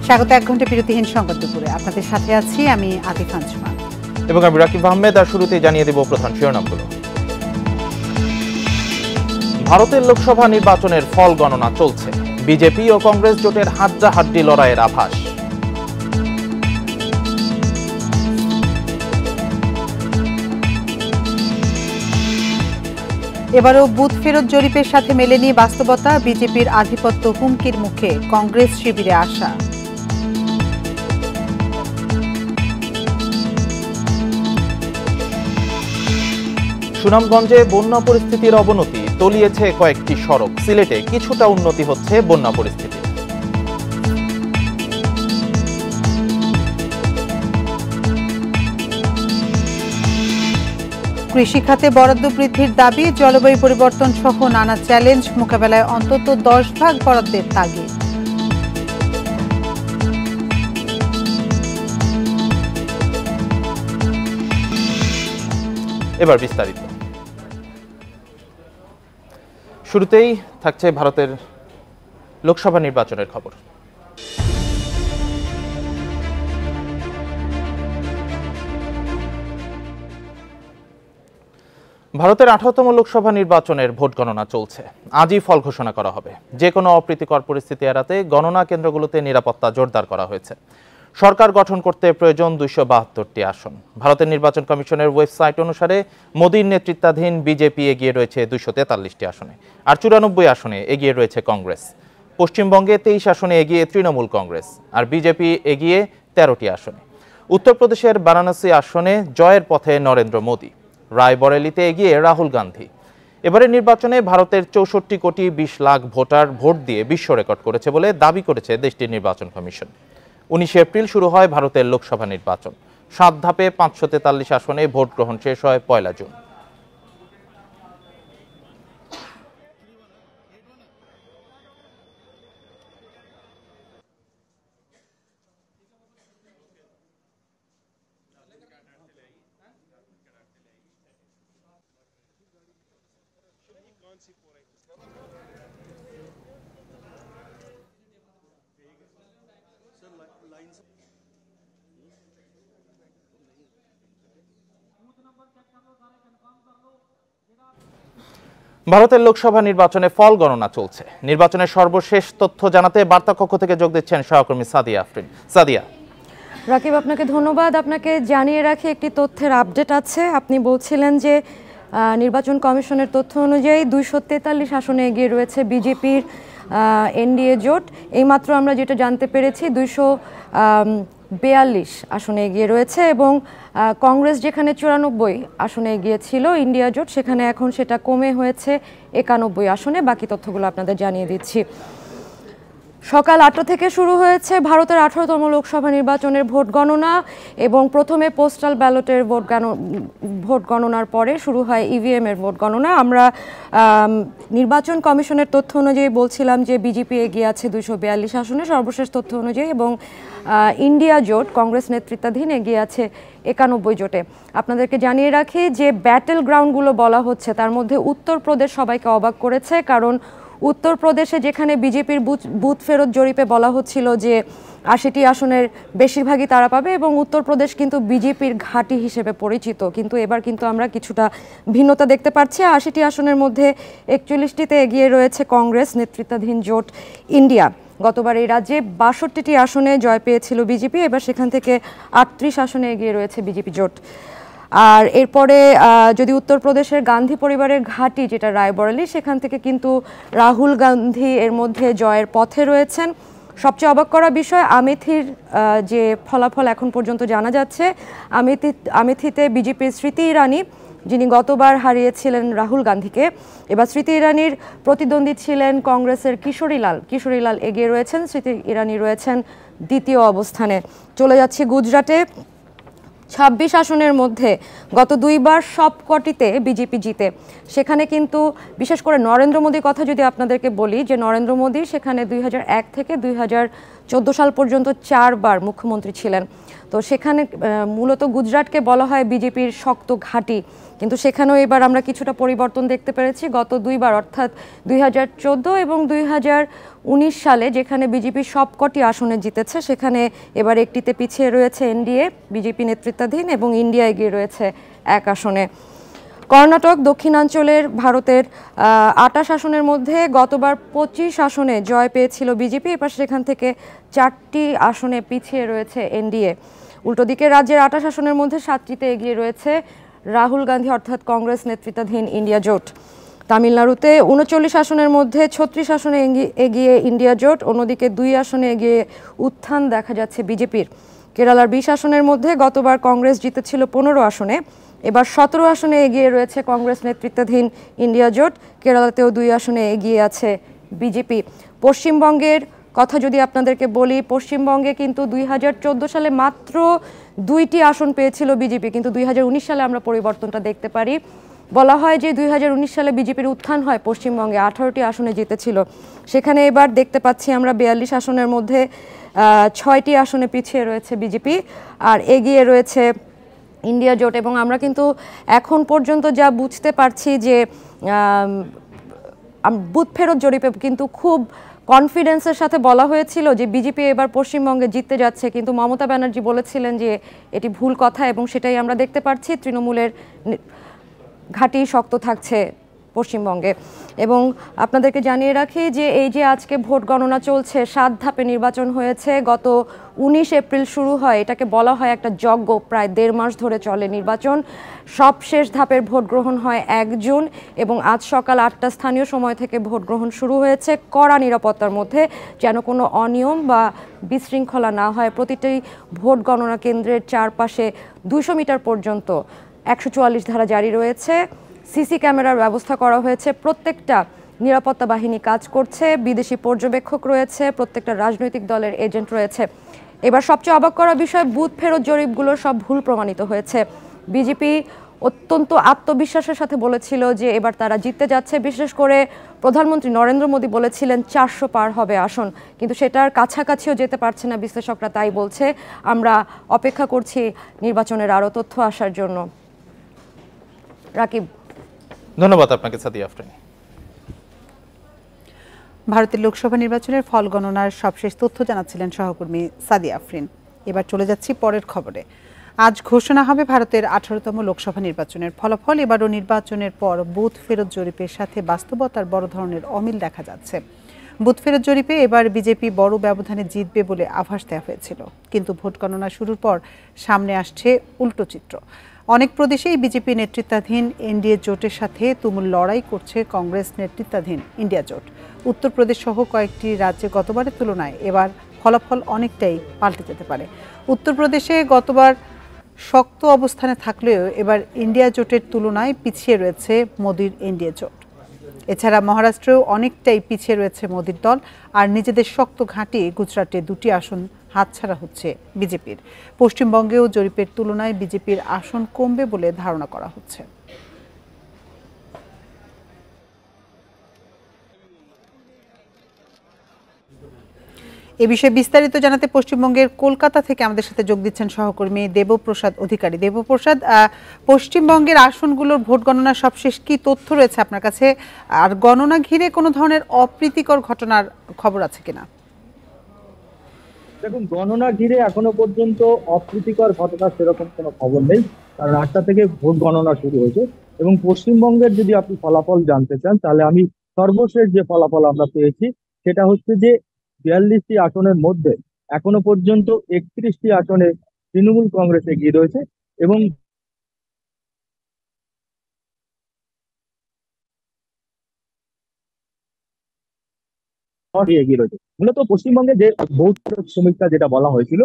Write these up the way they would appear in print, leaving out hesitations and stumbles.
স্বাগত 1 ঘন্টা বিরতিহীন সংবাদ দুপুরে। আপনাদের সাথে আছি আমি আতিফ আঞ্জুমান এবং আমি রাকিব আহমেদ। আর শুরুতেই জানিয়ে দেব প্রধান শিরোনামগুলো। ভারতের লোকসভা নির্বাচনের ফল গণনা চলছে। বিজেপি ও কংগ্রেস জোটের হাড্ডাহাড্ডি লড়াইয়ের আভাস। এবারও বুথ ফেরত জরিপের সাথে মেলেনি বাস্তবতা। বিজেপির আধিপত্য হুমকির মুখে কংগ্রেস শিবিরে আশা। সুনামগঞ্জে বন্যা পরিস্থিতির অবনতি, তলিয়েছে কয়েকটি সড়ক। সিলেটে কিছুটা উন্নতি হচ্ছে বন্যা পরিস্থিতি। কৃষিখাতে বরাদ্দ বৃদ্ধির দাবি, জলবায়ু পরিবর্তন সহ নানা চ্যালেঞ্জ মোকাবেলায় অন্তত 10 ভাগ বরাদ্দের তাগিদ। এবার বিস্তারিত। শুরুতেই থাকছে ভারতের লোকসভা নির্বাচনের খবর। ভারতের 18তম লোকসভা নির্বাচনের ভোট গণনা চলছে। আজই ফল ঘোষণা করা হবে। যে কোনো অপ্রীতিকর পরিস্থিতি এড়াতে গণনা কেন্দ্রগুলোতে নিরাপত্তা জোরদার করা হয়েছে। সরকার গঠন করতে প্রয়োজন 272টি আসন। ভারতের নির্বাচন কমিশনের ওয়েবসাইট অনুসারে মোদির নেতৃত্বাধীন বিজেপি এগিয়ে রয়েছে 243টি আসনে, আর 94 আসনে এগিয়ে রয়েছে কংগ্রেস। পশ্চিমবঙ্গে 23 আসনে এগিয়ে তৃণমূল কংগ্রেস, আর বিজেপি এগিয়ে 13টি আসনে। উত্তরপ্রদেশের বারাণসী আসনে জয়ের পথে নরেন্দ্র মোদী। রায়বরেলিতে এগিয়ে রাহুল গান্ধী। এবারের নির্বাচনে ভারতের 64 কোটি 20 লাখ ভোটার ভোট দিয়ে বিশ্ব রেকর্ড করেছে বলে দাবি করেছে দেশটির নির্বাচন কমিশন। 19 এপ্রিল শুরু হয় ভারতের লোকসভা নির্বাচন। 7 ধাপে 543 আসনে ভোট গ্রহণ শেষ হয় 1 জুন। ভারতের লোকসভা নির্বাচনে ফল গণনা চলছে। নির্বাচনের সর্বশেষ তথ্য জানাতে বার্তা কক্ষ থেকে যোগ দিচ্ছেন সহকর্মী সাদিয়া আফরিন। সাদিয়া। রাকিব, আপনাকে ধন্যবাদ। আপনাকে জানিয়ে রাখি একটি তথ্যের আপডেট আছে। আপনি বলছিলেন যে নির্বাচন কমিশনের তথ্য অনুযায়ী 243 আসনে এগিয়ে রয়েছে বিজেপির এনডিএ জোট। এইমাত্র আমরা যেটা জানতে পেরেছি 242 আসনে এগিয়ে রয়েছে, এবং কংগ্রেস যেখানে 94 আসনে এগিয়েছিল ইন্ডিয়া জোট, সেখানে এখন সেটা কমে হয়েছে 91 আসনে। বাকি তথ্যগুলো আপনাদের জানিয়ে দিচ্ছি। সকাল 8টা থেকে শুরু হয়েছে ভারতের 18তম লোকসভা নির্বাচনের ভোট গণনা, এবং প্রথমে পোস্টাল ব্যালটের ভোট গণনার পরে শুরু হয় ইভিএম এর ভোট গণনা। আমরা নির্বাচন কমিশনের তথ্য অনুযায়ী বলছিলাম যে বিজেপি এগিয়ে আছে 242 আসনে সর্বশেষ তথ্য অনুযায়ী, এবং ইন্ডিয়া জোট কংগ্রেস নেতৃত্বাধীন এগিয়ে আছে 91 জোটে। আপনাদেরকে জানিয়ে রাখি যে ব্যাটেল গ্রাউন্ডগুলো বলা হচ্ছে, তার মধ্যে উত্তরপ্রদেশ সবাইকে অবাক করেছে, কারণ উত্তরপ্রদেশে যেখানে বিজেপির বুথ ফেরত জরিপে বলা হচ্ছিল যে 80টি আসনের বেশিরভাগই তারা পাবে, এবং উত্তরপ্রদেশ কিন্তু বিজেপির ঘাঁটি হিসেবে পরিচিত, কিন্তু এবার কিন্তু আমরা কিছুটা ভিন্নতা দেখতে পাচ্ছি। 80টি আসনের মধ্যে 41টিতে এগিয়ে রয়েছে কংগ্রেস নেতৃত্বাধীন জোট ইন্ডিয়া। গতবার এই রাজ্যে 62টি আসনে জয় পেয়েছিল বিজেপি, এবার সেখান থেকে 38 আসনে এগিয়ে রয়েছে বিজেপি জোট। আর এরপরে যদি উত্তরপ্রদেশের গান্ধী পরিবারের ঘাঁটি যেটা রায়বরেলি, সেখান থেকে কিন্তু রাহুল গান্ধী এর মধ্যে জয়ের পথে রয়েছেন। সবচেয়ে অবাক করা বিষয় আমেথির যে ফলাফল এখন পর্যন্ত জানা যাচ্ছে, আমেথিতে বিজেপির স্মৃতি ইরানি, যিনি গতবার হারিয়েছিলেন রাহুল গান্ধীকে, এবার স্মৃতি ইরানির প্রতিদ্বন্দ্বী ছিলেন কংগ্রেসের কিশোরীলাল এগিয়ে রয়েছেন। স্মৃতি ইরানি রয়েছেন দ্বিতীয় অবস্থানে। চলে যাচ্ছে গুজরাটে। 26 আসনের মধ্যে গত 2 বার সবকটিতে বিজেপি জিতে। সেখানে কিন্তু বিশেষ করে নরেন্দ্র মোদীর কথা যদি আপনাদেরকে বলি, যে নরেন্দ্র মোদী সেখানে 2001 থেকে সাল পর্যন্ত 4বার মুখ্যমন্ত্রী ছিলেন। তো সেখানে মূলত গুজরাটকে বলা হয় বিজেপির শক্ত ঘাঁটি, কিন্তু সেখানেও এবার আমরা কিছুটা পরিবর্তন দেখতে পেরেছি। গত দুইবার অর্থাৎ 2014 এবং 2019 সালে যেখানে বিজেপি সবকটি আসনে জিতেছে, সেখানে এবার একটিতে পিছিয়ে রয়েছে এনডিএ বিজেপি নেতৃত্বাধীন এবং ইন্ডিয়া এগিয়ে রয়েছে 1 আসনে। কর্ণাটক দক্ষিণাঞ্চলের ভারতের 28 আসনের মধ্যে গতবার 25 আসনে জয় পেয়েছিল বিজেপি, এবার সেখান থেকে 4টি আসনে পিছিয়ে রয়েছে এনডিএ। উল্টো দিকে রাজ্যের 28 আসনের মধ্যে 7টিতে এগিয়ে রয়েছে রাহুল গান্ধী অর্থাৎ কংগ্রেস নেতৃত্বাধীন ইন্ডিয়া জোট। তামিলনাড়ুতে 39 আসনের মধ্যে 36 আসনে এগিয়ে ইন্ডিয়া জোট, অন্যদিকে 2 আসনে এগিয়ে উত্থান দেখা যাচ্ছে বিজেপির। কেরালার 20 আসনের মধ্যে গতবার কংগ্রেস জিতেছিল 15 আসনে, এবার 17 আসনে এগিয়ে রয়েছে কংগ্রেস নেতৃত্বাধীন ইন্ডিয়া জোট। কেরালাতেও 2 আসনে এগিয়ে আছে বিজেপি। পশ্চিমবঙ্গের কথা যদি আপনাদেরকে বলি, পশ্চিমবঙ্গে কিন্তু 2014 সালে মাত্র 2টি আসন পেয়েছিল বিজেপি, কিন্তু 2019 সালে আমরা পরিবর্তনটা দেখতে পারি। বলা হয় যে 2019 সালে বিজেপির উত্থান হয় পশ্চিমবঙ্গে, 18টি আসনে জিতেছিল। সেখানে এবার দেখতে পাচ্ছি আমরা 42 আসনের মধ্যে 6টি আসনে পিছিয়ে রয়েছে বিজেপি আর এগিয়ে রয়েছে ইন্ডিয়া জোট। এবং আমরা কিন্তু এখন পর্যন্ত যা বুঝতে পারছি যে বুথ ফেরত জরিপে কিন্তু খুব কনফিডেন্সের সাথে বলা হয়েছিল যে বিজেপি এবার পশ্চিমবঙ্গে জিততে যাচ্ছে, কিন্তু মমতা ব্যানার্জি বলেছিলেন যে এটি ভুল কথা, এবং সেটাই আমরা দেখতে পাচ্ছি। তৃণমূলের ঘাঁটি শক্ত থাকছে পশ্চিমবঙ্গে। এবং আপনাদেরকে জানিয়ে রাখি যে এই যে আজকে ভোট গণনা চলছে, 7 ধাপে নির্বাচন হয়েছে, গত 19 এপ্রিল শুরু হয়, এটাকে বলা হয় একটা যজ্ঞ, প্রায় 1.5 মাস ধরে চলে নির্বাচন। সবশেষ ধাপের ভোট গ্রহণ হয় 1 জুন এবং আজ সকাল 8টা স্থানীয় সময় থেকে ভোট গ্রহণ শুরু হয়েছে কড়া নিরাপত্তার মধ্যে, যেন কোনো অনিয়ম বা বিশৃঙ্খলা না হয়। প্রতিটি ভোট গণনা কেন্দ্রের চারপাশে 200 মিটার পর্যন্ত 144 ধারা জারি রয়েছে, সিসি ক্যামেরার ব্যবস্থা করা হয়েছে, প্রত্যেকটা নিরাপত্তা বাহিনী কাজ করছে, বিদেশি পর্যবেক্ষক রয়েছে, প্রত্যেকটা রাজনৈতিক দলের এজেন্ট রয়েছে। এবার সবচেয়ে অবাক করা বিষয়, বুথ ফেরত জরিপগুলো সব ভুল প্রমাণিত হয়েছে। বিজেপি অত্যন্ত আত্মবিশ্বাসের সাথে বলেছিল যে এবার তারা জিততে যাচ্ছে, বিশেষ করে প্রধানমন্ত্রী নরেন্দ্র মোদী বলেছিলেন 400 পার হবে আসন, কিন্তু সেটার কাছাকাছিও যেতে পারছে না বিশ্লেষকরা, তাই বলছে। আমরা অপেক্ষা করছি নির্বাচনের আরও তথ্য আসার জন্য। রাকিব, ধন্যবাদ আপনাকে সাদিয়া আফরিন। ভারতের লোকসভা নির্বাচনের ফল গণনার সবশেষ তথ্য জানাচ্ছিলেন সহকর্মী সাদিয়া আফরিন। এবার চলে যাচ্ছি পরের খবরে। আজ ঘোষণা হবে ভারতের 18তম লোকসভা নির্বাচনের ফলাফল। এবারও নির্বাচনের পর বুথ ফেরত জরিপের সাথে বাস্তবতার বড় ধরনের অমিল দেখা যাচ্ছে। বুথ ফেরত জরিপে এবার বিজেপি বড় ব্যবধানে জিতবে বলে আভাস দেওয়া হয়েছিল, কিন্তু ভোট গণনা শুরুর পর সামনে আসছে উল্টো চিত্র। অনেক প্রদেশেই বিজেপি নেতৃত্বাধীন এনডিএ জোটের সাথে তুমুল লড়াই করছে কংগ্রেস নেতৃত্বাধীন ইন্ডিয়া জোট। উত্তরপ্রদেশ সহ কয়েকটি রাজ্যে গতবারের তুলনায় এবার ফলাফল অনেকটাই পাল্টে যেতে পারে। উত্তরপ্রদেশে গতবার শক্ত অবস্থানে থাকলেও এবার ইন্ডিয়া জোটের তুলনায় পিছিয়ে রয়েছে মোদির এনডিএ জোট। এছাড়া মহারাষ্ট্রেও অনেকটাই পিছিয়ে রয়েছে মোদির দল, আর নিজেদের শক্ত ঘাঁটি গুজরাটে 2টি আসন হাতছাড়া হচ্ছে বিজেপির। পশ্চিমবঙ্গেও জরিপের তুলনায় বিজেপির আসন কমবে বলে ধারণা করা হচ্ছে। এ বিষয়ে বিস্তারিত জানাতে পশ্চিমবঙ্গের কলকাতা থেকে আমাদের সাথে যোগ দিচ্ছেন সহকর্মী দেবপ্রসাদ অধিকারী। দেবপ্রসাদ, পশ্চিমবঙ্গের আসনগুলোর ভোট গণনার সবশেষ কি তথ্য রয়েছে আপনার কাছে, আর গণনা ঘিরে কোনো ধরনের অপ্রীতিকর ঘটনার খবর আছে কিনা? দেখুন, গণনা ঘিরে এখনো পর্যন্ত অপ্রীতিকর ঘটনা সেরকম কোনো খবর নেই, কারণ 8টা থেকে ভোট গণনা শুরু হয়েছে। এবং পশ্চিমবঙ্গের যদি আপনি ফলাফল জানতে চান, তাহলে আমি সর্বশেষ যে ফলাফল আমরা পেয়েছি সেটা হচ্ছে যে 42টি আসনের মধ্যে এখনো পর্যন্ত 31টি আসনে তৃণমূল কংগ্রেস এগিয়ে রয়েছে এবং এগিয়ে রয়েছে। মূলত পশ্চিমবঙ্গে যে বুথ সমীক্ষা যেটা বলা হয়েছিল,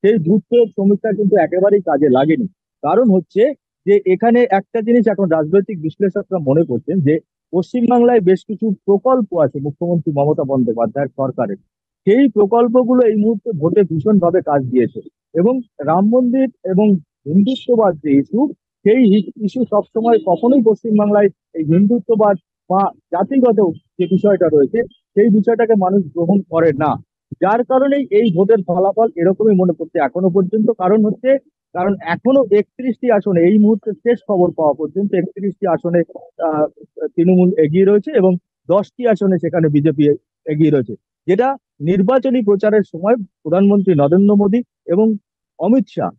সেই বুথ সমীক্ষা কিন্তু একেবারেই কাজে লাগেনি। কারণ হচ্ছে যে এখানে একটা জিনিস এখন রাজনৈতিক বিশ্লেষকরা মনে করছেন যে পশ্চিমবাংলায় বেশ কিছু প্রকল্প আছে মুখ্যমন্ত্রী মমতা বন্দ্যোপাধ্যায়ের সরকারের, সেই প্রকল্পগুলো এই মুহূর্তে ভোটে ভীষণভাবে কাজ দিয়েছে। এবং রাম মন্দির এবং হিন্দুত্ববাদ যে ইস্যু, সেই ইস্যু সবসময় কখনোই পশ্চিমবাংলায় এই হিন্দুত্ববাদ বা জাতিগত যে বিষয়টা রয়েছে সেই বিষয়টাকে মানুষ গ্রহণ করে না। যার কারণেই এই ভোটের ফলাফল এরকমই মনে করছে এখনো পর্যন্ত। কারণ এখনো 31টি আসনে, এই মুহূর্তে শেষ খবর পাওয়া পর্যন্ত 31টি আসনে আহ, তৃণমূল এগিয়ে রয়েছে এবং 10টি আসনে সেখানে বিজেপি এগিয়ে রয়েছে। যেটা নির্বাচনী প্রচারের সময় প্রধানমন্ত্রী নরেন্দ্র মোদী এবং অমিত শাহ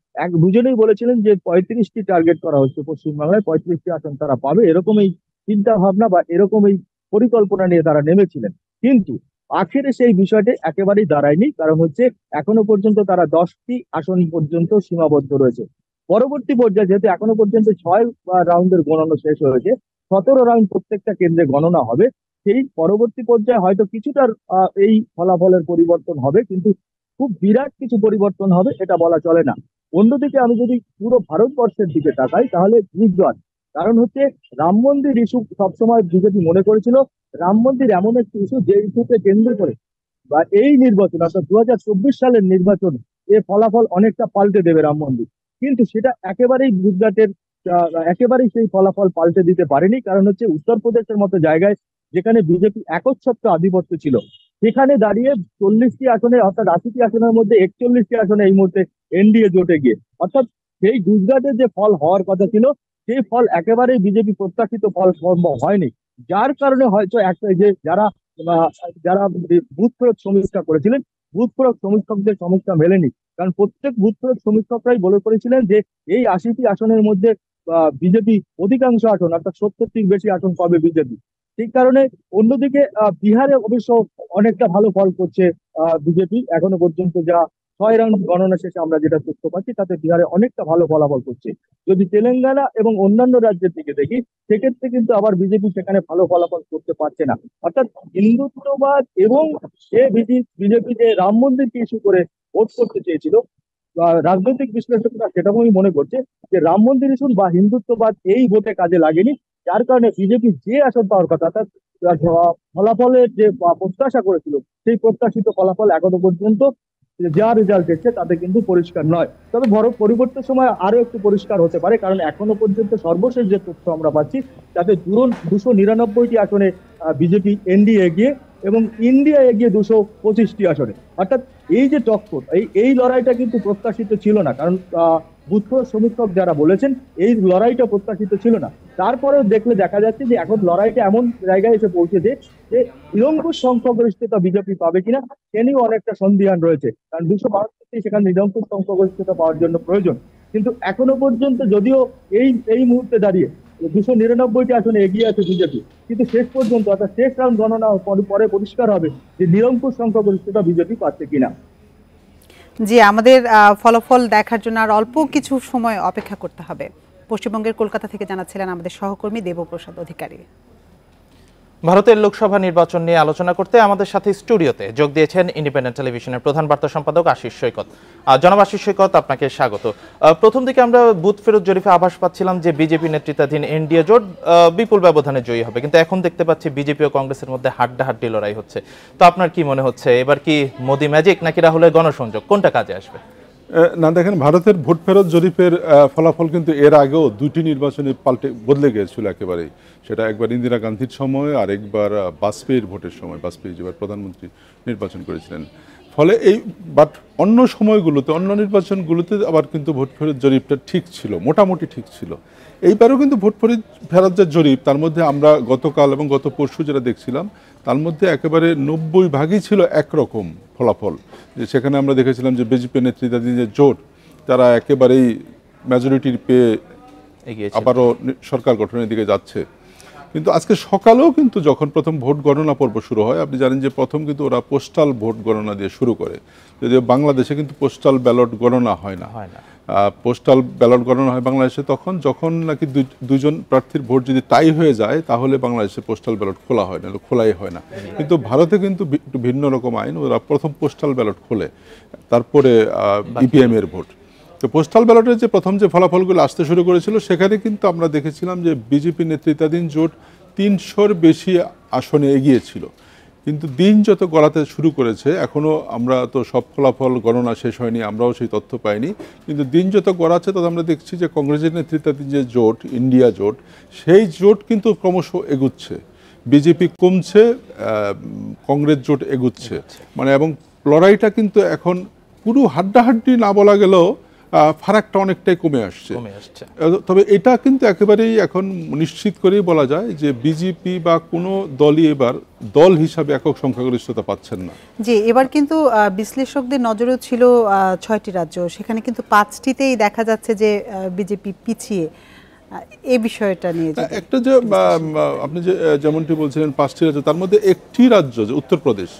দুজনেই বলেছিলেন যে 35টি টার্গেট করা হচ্ছে, পশ্চিমবাংলায় 35টি আসন তারা পাবে, এরকমই চিন্তা ভাবনা বা এরকমই পরিকল্পনা নিয়ে তারা নেমেছিলেন। কিন্তু আখেরে সেই বিষয়টি একেবারেই দাঁড়ায়নি, কারণ হচ্ছে এখনো পর্যন্ত তারা 10টি আসন পর্যন্ত সীমাবদ্ধ রয়েছে। পরবর্তী পর্যায়ে যেহেতু এখনো পর্যন্ত 6 রাউন্ডের গণনা শেষ হয়েছে, 17 রাউন্ড প্রত্যেকটা কেন্দ্রে গণনা হবে। সেই পরবর্তী পর্যায়ে হয়তো কিছুটা এই ফলাফলের পরিবর্তন হবে, কিন্তু খুব বিরাট কিছু পরিবর্তন হবে এটা বলা চলে না। অন্যদিকে আমি যদি পুরো ভারতবর্ষের দিকে তাকাই তাহলে বিদ্বান, কারণ হচ্ছে রাম মন্দির ইস্যু সবসময় বিজেপি মনে করেছিল রাম মন্দির এমন একটি ইস্যু যে ইস্যুকে কেন্দ্র করে বা এই নির্বাচন অর্থাৎ 2024 সালের নির্বাচন এর ফলাফল অনেকটা পাল্টে দেবে রাম মন্দির। কিন্তু সেটা একেবারেই গুজরাটের একেবারেই সেই ফলাফল পাল্টে দিতে পারেনি, কারণ হচ্ছে উত্তরপ্রদেশের মতো জায়গায় যেখানে বিজেপি একচ্ছত্র আধিপত্য ছিল, সেখানে দাঁড়িয়ে 40টি আসনে অর্থাৎ 80টি আসনের মধ্যে 41টি আসনে এই মুহূর্তে এনডিএ জোটে গিয়ে, অর্থাৎ সেই গুজরাটের যে ফল হওয়ার কথা ছিল সেই ফল একেবারেই বিজেপি প্রত্যাশিত ফল সম্ভব হয়নি। যার কারণে হয়তো একটা যে যারা বুথ ফেরত সমীক্ষা করেছিলেন, বুথ ফেরত সমীক্ষকদের সমীক্ষা মেলেনি, কারণ প্রত্যেক বুথ ফেরত সমীক্ষকরাই বলে করেছিলেন যে এই 80টি আসনের মধ্যে বিজেপি অধিকাংশ আসন অর্থাৎ 70টির বেশি আসন পাবে বিজেপি। সেই কারণে অন্যদিকে বিহারে অবশ্য অনেকটা ভালো ফল করছে বিজেপি এখনো পর্যন্ত, যা 6 রাউন্ড গণনা শেষে আমরা যেটা তথ্য পাচ্ছি তাতে বিহারে অনেকটা ভালো ফলাফল করছে। যদি তেলেঙ্গানা এবং অন্যান্য রাজ্যের দিকে দেখি সেক্ষেত্রে কিন্তু আবার বিজেপি সেখানে ভালো ফলাফল করতে পারছে না। অর্থাৎ হিন্দুত্ববাদ এবং বিজেপি যে রাম মন্দিরকে ইস্যু করে ভোট করতে চেয়েছিল, রাজনৈতিক বিশ্লেষকরা সেটাই মনে করছে যে রাম মন্দির ইস্যু বা হিন্দুত্ববাদ এই ভোটে কাজে লাগেনি, যার কারণে বিজেপি যে আসন পাওয়ার কথা অর্থাৎ ফলাফলের যে প্রত্যাশা করেছিল সেই প্রত্যাশিত ফলাফল এখনো পর্যন্ত যা রেজাল্ট এসছে তাতে কিন্তু পরিষ্কার নয়। তবে বড় পরিবর্তন সময় আরো একটু পরিষ্কার হতে পারে, কারণ এখনো পর্যন্ত সর্বশেষ যে তথ্য আমরা পাচ্ছি তাতে 299টি আসনে বিজেপি এনডিএ এগিয়ে এবং ইন্ডিয়া এগিয়ে 225টি আসনে। অর্থাৎ এই যে টক্কর, এই লড়াইটা কিন্তু প্রত্যাশিত ছিল না, কারণ বুথ সমীক্ষক যারা বলেছেন এই লড়াইটা প্রত্যাশিত ছিল না। তারপরেও দেখা যাচ্ছে যে এখন লড়াইটা এমন জায়গায় এসে পৌঁছেছে যে নিরঙ্কুশ সংখ্যাগরিষ্ঠতা বিজেপি পাবে কিনা সে নিয়েও অনেকটা সন্দিহান রয়েছে, কারণ 262 সেখানে নিরঙ্কুশ সংখ্যাগরিষ্ঠতা পাওয়ার জন্য প্রয়োজন। কিন্তু এখনো পর্যন্ত যদিও এই মুহূর্তে দাঁড়িয়ে 299টি আসনে এগিয়ে আছে বিজেপি, কিন্তু শেষ পর্যন্ত অর্থাৎ শেষ রাউন্ড গণনা পরে পরিষ্কার হবে যে নিরঙ্কুশ সংখ্যাগরিষ্ঠতা বিজেপি পাচ্ছে কিনা। জি, আমাদের ফলাফল দেখার জন্য আর অল্প কিছু সময় অপেক্ষা করতে হবে। পশ্চিমবঙ্গের কলকাতা থেকে জানাচ্ছিলেন আমাদের সহকর্মী দেবপ্রসাদ অধিকারী। ভারতের লোকসভা নির্বাচন নিয়ে আলোচনা করতে আমাদের সাথে স্টুডিওতে যোগ দিয়েছেন ইন্ডিপেন্ডেন্ট টেলিভিশনের প্রধান বার্তা সম্পাদক আশিস সৈকত। জনাব আশিস সৈকত, আপনাকে স্বাগত। প্রথম দিকে আমরা বুথ ফেরত জরিপে আভাস পাচ্ছিলাম যে বিজেপি নেতৃত্বাধীন এনডিএ জোট বিপুল ব্যবধানে জয়ী হবে, কিন্তু এখন দেখতে পাচ্ছি বিজেপি ও কংগ্রেসের মধ্যে হাড্ডাহাড্ডি লড়াই হচ্ছে। তো আপনার কি মনে হচ্ছে, এবার কি মোদি ম্যাজিক নাকি রাহুলের গণসংযোগ, কোনটা কাজে আসবে? না, দেখেন, ভারতের ভোট ফেরত জরিপের ফলাফল কিন্তু এর আগেও দুটি নির্বাচনে বদলে গিয়েছিল একেবারেই। সেটা একবার ইন্দিরা গান্ধীর সময় আর একবার বাজপেয়ীর ভোটের সময়, বাজপেয়ী যেবার প্রধানমন্ত্রী নির্বাচন করেছিলেন। ফলে অন্য সময়গুলোতে, অন্য নির্বাচনগুলোতে আবার কিন্তু ভোট ফেরত জরিপটা ঠিক ছিল, মোটামুটি ঠিক ছিল। এইবারও কিন্তু ভোট ফেরত যে জরিপ, তার মধ্যে আমরা গতকাল এবং গত পরশু যেটা দেখছিলাম তার মধ্যে একেবারে 90% ছিল একরকম ফলাফল। যে সেখানে আমরা দেখেছিলাম যে বিজেপি নেতৃত্বাধীন যে জোট তারা একেবারেই মেজরিটির পেয়ে আবারও সরকার গঠনের দিকে যাচ্ছে। কিন্তু আজকে সকালেও কিন্তু যখন প্রথম ভোট গণনা পর্ব শুরু হয়, আপনি জানেন যে প্রথম কিন্তু ওরা পোস্টাল ভোট গণনা দিয়ে শুরু করে, যদিও বাংলাদেশে কিন্তু পোস্টাল ব্যালট গণনা হয় না। পোস্টাল ব্যালট গণনা হয় বাংলাদেশে যখন নাকি দুজন প্রার্থীর ভোট যদি টাই হয়ে যায় তাহলে বাংলাদেশে পোস্টাল ব্যালট খোলা হয় না, খোলাই হয় না। কিন্তু ভারতে কিন্তু একটু ভিন্ন রকম আইন, ওরা প্রথম পোস্টাল ব্যালট খোলে, তারপরে ইভিএম এর ভোট। তো পোস্টাল ব্যালটের যে প্রথম যে ফলাফলগুলো আসতে শুরু করেছিল সেখানে কিন্তু আমরা দেখেছিলাম যে বিজেপি নেতৃত্বাধীন জোট 300-র বেশি আসনে এগিয়েছিল। কিন্তু দিন যত গড়াতে শুরু করেছে, এখনও আমরা তো সব ফলাফল গণনা শেষ হয়নি, আমরাও সেই তথ্য পাইনি, কিন্তু দিন যত গড়াচ্ছে তত আমরা দেখছি যে কংগ্রেসের নেতৃত্বাধীন যে জোট, ইন্ডিয়া জোট, সেই জোট কিন্তু ক্রমশ এগুচ্ছে। বিজেপি কমছে, কংগ্রেস জোট এগুচ্ছে, মানে এবং লড়াইটা কিন্তু এখন পুরো হাড্ডাহাড্ডি না বলা গেলেও ফারাকটা অনেকটাই কমে আসছে। তবে এটা কিন্তু একেবারেই এখন নিশ্চিত করেই বলা যায় যে বিজেপি বা কোনো দলই এবার দল হিসাবে একক সংখ্যাগরিষ্ঠতা পাচ্ছেন না। জি, এবার কিন্তু বিশ্লেষকদের নজরেও ছিল 6টি রাজ্য, সেখানে কিন্তু 5টিতেই দেখা যাচ্ছে যে বিজেপি পিছিয়ে। এই বিষয়টা নিয়ে একটা যে আপনি যে যেমনটি বলছিলেন 5টি রাজ্য, তার মধ্যে একটি রাজ্য যে উত্তরপ্রদেশ,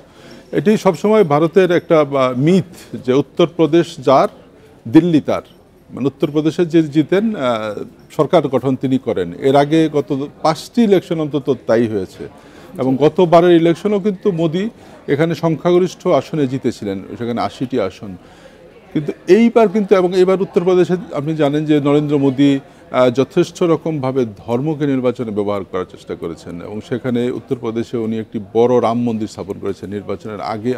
এটি সবসময় ভারতের একটা মিথ যে উত্তরপ্রদেশ যার দিল্লি তার, মানে উত্তরপ্রদেশে যে জিতেন সরকার গঠন তিনি করেন। এর আগে গত 5টি ইলেকশন অন্তত তাই হয়েছে, এবং গতবারের ইলেকশনও কিন্তু মোদি এখানে সংখ্যাগরিষ্ঠ আসনে জিতেছিলেন, সেখানে 80টি আসন। কিন্তু এইবার কিন্তু, এবং এইবার উত্তরপ্রদেশে আপনি জানেন যে নরেন্দ্র মোদি যথেষ্ট রকমভাবে ধর্মকে নির্বাচনে ব্যবহার করার চেষ্টা করেছেন, এবং সেখানে উত্তরপ্রদেশে উনি একটি বড় রাম মন্দির স্থাপন করেছেন নির্বাচনের আগে,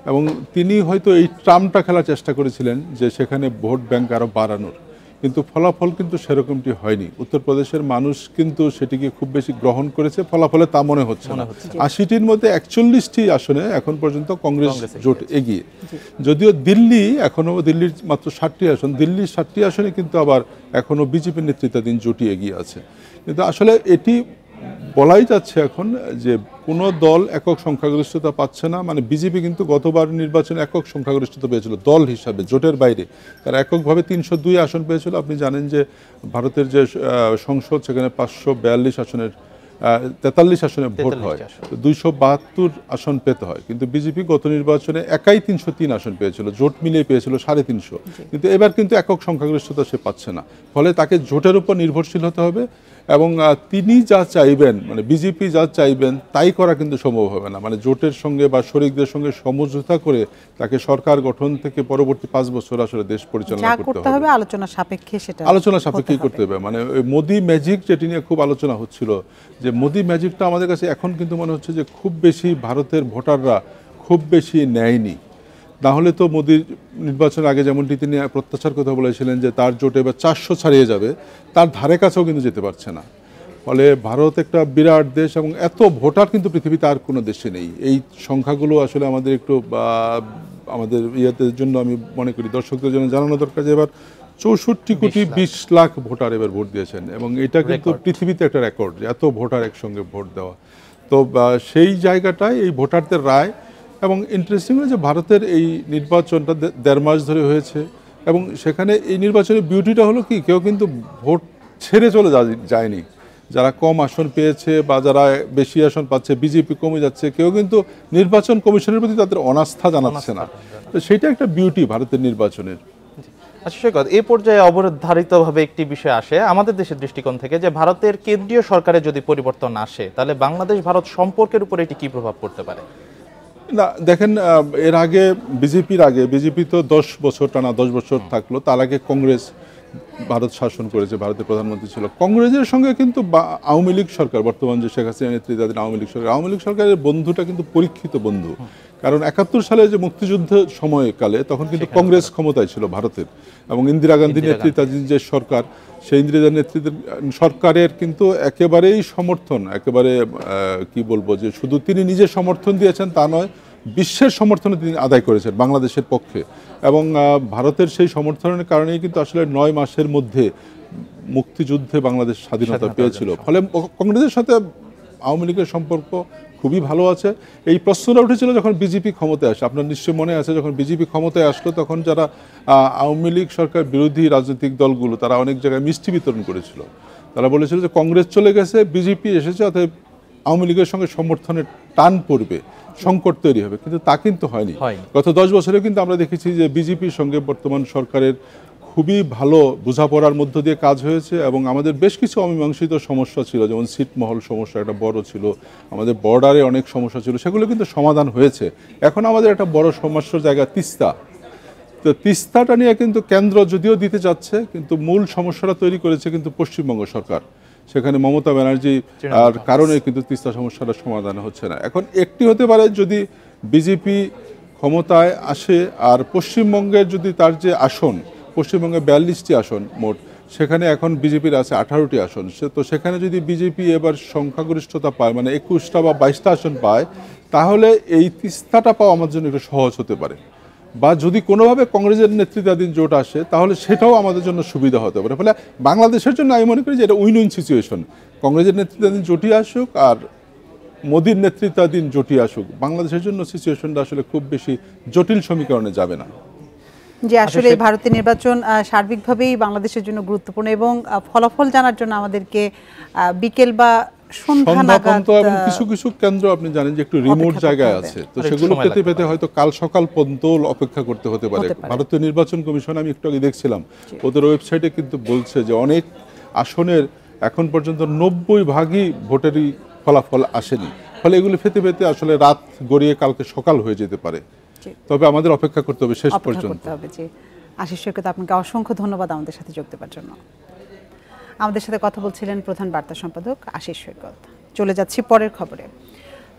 এবং তিনি হয়তো এই ট্রামটা খেলার চেষ্টা করেছিলেন যে সেখানে ভোট ব্যাংক আরও বাড়ানোর, কিন্তু ফলাফল কিন্তু সেরকমটি হয়নি। উত্তরপ্রদেশের মানুষ কিন্তু সেটিকে খুব বেশি গ্রহণ করেছে, ফলাফলে তা মনে হচ্ছে না। 80টির মধ্যে 41টি আসনে এখন পর্যন্ত কংগ্রেস জোট এগিয়ে, যদিও দিল্লি এখনও, দিল্লির মাত্র 60টি আসন, দিল্লির 60টি আসনে কিন্তু আবার এখনও বিজেপির নেতৃত্বাধীন জোটই এগিয়ে আছে। কিন্তু আসলে এটি বলাই যাচ্ছে এখন যে কোনো দল একক সংখ্যাগরিষ্ঠতা পাচ্ছে না। মানে বিজেপি কিন্তু গতবার নির্বাচনে একক সংখ্যাগরিষ্ঠতা পেয়েছিল দল হিসাবে, জোটের বাইরে তারা এককভাবে 302 আসন পেয়েছিল। আপনি জানেন যে ভারতের যে সংসদ, সেখানে 542 আসনের 43 আসনে ভোট হয়, 272 আসন পেতে হয়, কিন্তু বিজেপি গত নির্বাচনে একাই 303 আসন পেয়েছিল, জোট মিলিয়ে পেয়েছিল 350। কিন্তু এবার কিন্তু একক সংখ্যাগরিষ্ঠতা সে পাচ্ছে না, ফলে তাকে জোটের উপর নির্ভরশীল হতে হবে, এবং তিনি যা চাইবেন, মানে বিজেপি যা চাইবেন তাই করা কিন্তু সম্ভব হবে না। মানে জোটের সঙ্গে বা শরিকদের সঙ্গে সমঝোতা করে তাকে সরকার গঠন থেকে পরবর্তী 5 বছর আসলে দেশ পরিচালনা করতে হবে, আলোচনা সাপেক্ষে, সেটা আলোচনা সাপেক্ষেই করতে হবে। মানে ওই মোদি ম্যাজিক যেটি নিয়ে খুব আলোচনা হচ্ছিল, যে মোদি ম্যাজিকটা আমাদের কাছে এখন কিন্তু মনে হচ্ছে যে খুব বেশি ভারতের ভোটাররা খুব বেশি নেয়নি। না হলে তো মোদির নির্বাচনের আগে যেমনটি তিনি প্রত্যাশার কথা বলেছিলেন যে তার জোটে এবার 400 ছাড়িয়ে যাবে, তার ধারে কাছেও কিন্তু যেতে পারছে না। ফলে ভারত একটা বিরাট দেশ, এবং এত ভোটার কিন্তু পৃথিবীতে আর কোনো দেশে নেই। এই সংখ্যাগুলো আসলে আমাদের একটু আমাদের ইয়েদের জন্য, আমি মনে করি দর্শকদের জন্য জানানো দরকার যে এবার 64 কোটি 20 লাখ ভোটার এবার ভোট দিয়েছেন, এবং এটা কিন্তু পৃথিবীতে একটা রেকর্ড যে এত ভোটার একসঙ্গে ভোট দেওয়া। তো সেই জায়গাটায় এই ভোটারদের রায়, এবং ইন্টারেস্টিং যে ভারতের এই নির্বাচনটা 1.5 মাস ধরে হয়েছে, এবং সেখানে এই নির্বাচনের বিউটিটা হলো কি, কেউ কিন্তু ভোট ছেড়ে চলে যায়নি। যারা কম আসন পেয়েছে বা যারা বেশি আসন পাচ্ছে, বিজেপি কমে যাচ্ছে, কেউ কিন্তু নির্বাচন কমিশনের প্রতি তাদের অনাস্থা জানাচ্ছে না। তো সেটা একটা বিউটি ভারতের নির্বাচনের। আচ্ছা সৈকত, এই পর্যায়ে অবধারিতভাবে একটি বিষয় আসে আমাদের দেশের দৃষ্টিকোণ থেকে, যে ভারতের কেন্দ্রীয় সরকারের যদি পরিবর্তন আসে তাহলে বাংলাদেশ ভারত সম্পর্কের উপর এটি কি প্রভাব পড়তে পারে? না দেখেন, এর আগে বিজেপি তো 10 বছর টানা 10 বছর থাকলো, তার আগে কংগ্রেস ভারত শাসন করেছে, ভারতের প্রধানমন্ত্রী ছিল। কংগ্রেসের সঙ্গে কিন্তু আওয়ামী লীগ সরকার, বর্তমান যে শেখ হাসিনা নেতৃত্বাধীন আওয়ামী লীগ সরকারের বন্ধুটা কিন্তু পরীক্ষিত বন্ধু। কারণ 71 সালে যে মুক্তিযুদ্ধ সময়কালে তখন কিন্তু কংগ্রেস ক্ষমতায় ছিল ভারতের, এবং ইন্দিরা গান্ধী নেতৃত্বাধীন যে সরকার, সেই ইন্দিরা নেতৃত্বের সরকারের কিন্তু একেবারেই সমর্থন, একেবারে কি বলবো, যে শুধু তিনি নিজের সমর্থন দিয়েছেন তা নয়, বিশ্বের সমর্থনে তিনি আদায় করেছেন বাংলাদেশের পক্ষে, এবং ভারতের সেই সমর্থনের কারণেই কিন্তু আসলে 9 মাসের মধ্যে মুক্তিযুদ্ধে বাংলাদেশ স্বাধীনতা পেয়েছিল। ফলে কংগ্রেসের সাথে আওয়ামী লীগের সম্পর্ক খুবই ভালো আছে। এই প্রশ্নটা উঠেছিল যখন বিজেপি ক্ষমতায় আসে, আপনার নিশ্চয়ই মনে আছে, যখন বিজেপি ক্ষমতায় আসলো তখন যারা আওয়ামী লীগ সরকার বিরোধী রাজনৈতিক দলগুলো, তারা অনেক জায়গায় মিষ্টি বিতরণ করেছিল। তারা বলেছিল যে কংগ্রেস চলে গেছে, বিজেপি এসেছে, অতএব আওয়ামী লীগের সঙ্গে সমর্থনের টান পড়বে, সংকট তৈরি হবে, কিন্তু তা কিন্তু হয়নি। গত 10 বছরে কিন্তু আমরা দেখেছি যে বিজেপির সঙ্গে বর্তমান সরকারের খুবই ভালো বোঝাপড়ার মধ্য দিয়ে কাজ হয়েছে, এবং আমাদের বেশ কিছু অমীমাংসিত সমস্যা ছিল, যেমন ছিটমহল সমস্যা একটা বড় ছিল, আমাদের বর্ডারে অনেক সমস্যা ছিল, সেগুলো কিন্তু সমাধান হয়েছে। এখন আমাদের একটা বড় সমস্যার জায়গা তিস্তা। তো তিস্তাটা নিয়ে কিন্তু কেন্দ্র যদিও দিতে যাচ্ছে, কিন্তু মূল সমস্যাটা তৈরি করেছে কিন্তু পশ্চিমবঙ্গ সরকার। সেখানে মমতা ব্যানার্জি আর কারণে কিন্তু তিস্তা সমস্যাটা সমাধান হচ্ছে না। এখন একটি হতে পারে, যদি বিজেপি ক্ষমতায় আসে আর পশ্চিমবঙ্গের যদি তার যে আসন, পশ্চিমবঙ্গে 42টি আসন মোট, সেখানে এখন বিজেপির আছে 18টি আসন, তো সেখানে যদি বিজেপি এবার সংখ্যাগরিষ্ঠতা পায়, মানে 21টা বা 22টা আসন পায়, তাহলে এই তিস্তাটা পাওয়া আমার জন্য একটু সহজ হতে পারে। বা যদি কোনোভাবে কংগ্রেসের নেতৃত্বাধীন জোট আসে তাহলে সেটাও আমাদের জন্য সুবিধা হতে পারে। ফলে বাংলাদেশের জন্য আমি মনে করি যে এটা উইন উইন সিচুয়েশন। কংগ্রেসের নেতৃত্বাধীন জোটই আসুক আর মোদির নেতৃত্বাধীন জোটই আসুক, বাংলাদেশের জন্য সিচুয়েশনটা আসলে খুব বেশি জটিল সমীকরণে যাবে না। যে আসলে ভারতের নির্বাচন সার্বিকভাবেই বাংলাদেশের জন্য গুরুত্বপূর্ণ এবং ফলাফল জানার জন্য আমাদেরকে বিকেল বা সন্ধ্যা নাগাদ এবং কিছু কিছু কেন্দ্র আপনি জানেন যে একটু রিমোট জায়গায় আছে, তো সেগুলো পেতে হয়তো কাল সকাল পর্যন্ত অপেক্ষা করতে হতে পারে। ভারতীয় নির্বাচন কমিশন আমি একটু আগে দেখছিলাম, ওদের ওয়েবসাইটে কিন্তু বলছে যে অনেক আসনের এখন পর্যন্ত 90% ভোটেরই ফলাফল আসেনি। ফলে এগুলো পেতে আসলে রাত গড়িয়ে কালকে সকাল হয়ে যেতে পারে। তবে আমাদের অপেক্ষা করতে হবে শেষ পর্যন্ত। আশিস সৈকত, আপনাকে অসংখ্য ধন্যবাদ আমাদের সাথে যোগ দেওয়ার জন্য। আমাদের সাথে কথা বলছিলেন প্রধান বার্তা সম্পাদক আশিস সৈকত। চলে যাচ্ছি পরের খবরে।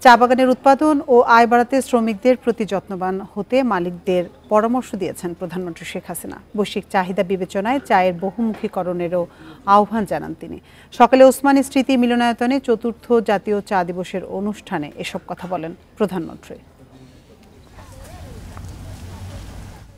চা বাগানের উৎপাদন ও আয় বাড়াতে শ্রমিকদের প্রতি যত্নবান হতে মালিকদের পরামর্শ দিয়েছেন প্রধানমন্ত্রী শেখ হাসিনা। বৈশ্বিক চাহিদা বিবেচনায় চায়ের বহুমুখীকরণেরও আহ্বান জানান তিনি। সকালে ওসমানী স্মৃতি মিলনায়তনে ৪র্থ জাতীয় চা দিবসের অনুষ্ঠানে এসব কথা বলেন প্রধানমন্ত্রী।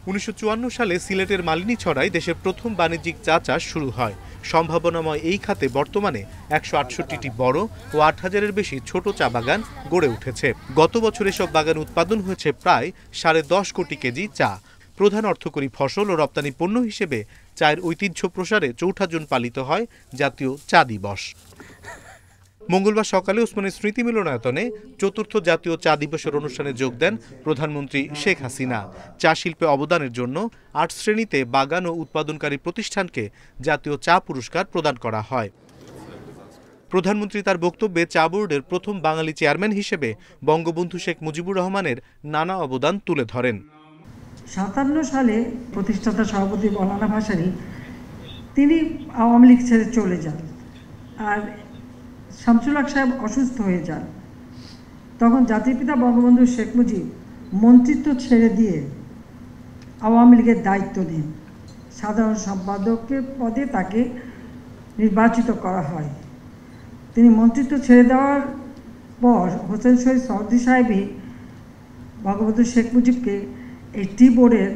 1954 সালে সিলেটের মালিনীছড়ায় দেশের প্রথম বাণিজ্যিক চা চাষ শুরু হয়। সম্ভাবনাময় এই খাতে বর্তমানে 168টি বড় ও 8000-এর বেশি ছোট চা বাগান গড়ে উঠেছে। গত বছর এসব বাগান উৎপাদন হয়েছে প্রায় 10.5 কোটি কেজি চা। প্রধান অর্থকরী ফসল ও রপ্তানি পণ্য হিসেবে চায়ের ঐতিহ্য প্রসারে 4 জুন পালিত হয় জাতীয় চা দিবস। মঙ্গলবার সকালে ওসমানী স্মৃতি মিলনায়তনে ৪র্থ জাতীয় চা দিবসের অনুষ্ঠানে যোগ দেন প্রধানমন্ত্রী শেখ হাসিনা। চা শিল্পে অবদানের জন্য 8 শ্রেণীতে বাগান ও উৎপাদনকারী প্রতিষ্ঠানকে জাতীয় চা পুরস্কার প্রদান করা হয়। প্রধানমন্ত্রী তার বক্তব্যে চা বোর্ডের প্রথম বাঙালি চেয়ারম্যান হিসেবে বঙ্গবন্ধু শেখ মুজিবুর রহমানের নানা অবদান তুলে ধরেন। 57 সালে প্রতিষ্ঠাতা সভাপতি মৌলানা ভাসানী তিনি আওয়ামী লীগ ছেড়ে চলে যান, আর শামসুল হক সাহেব অসুস্থ হয়ে যান। তখন জাতির পিতা বঙ্গবন্ধু শেখ মুজিব মন্ত্রিত্ব ছেড়ে দিয়ে আওয়ামী লীগের দায়িত্ব নেন। সাধারণ সম্পাদকের পদে তাকে নির্বাচিত করা হয়। তিনি মন্ত্রিত্ব ছেড়ে দেওয়ার পর হোসেন শহীদ সৌদি সাহেবই বঙ্গবন্ধু শেখ মুজিবকে এই টি বোর্ডের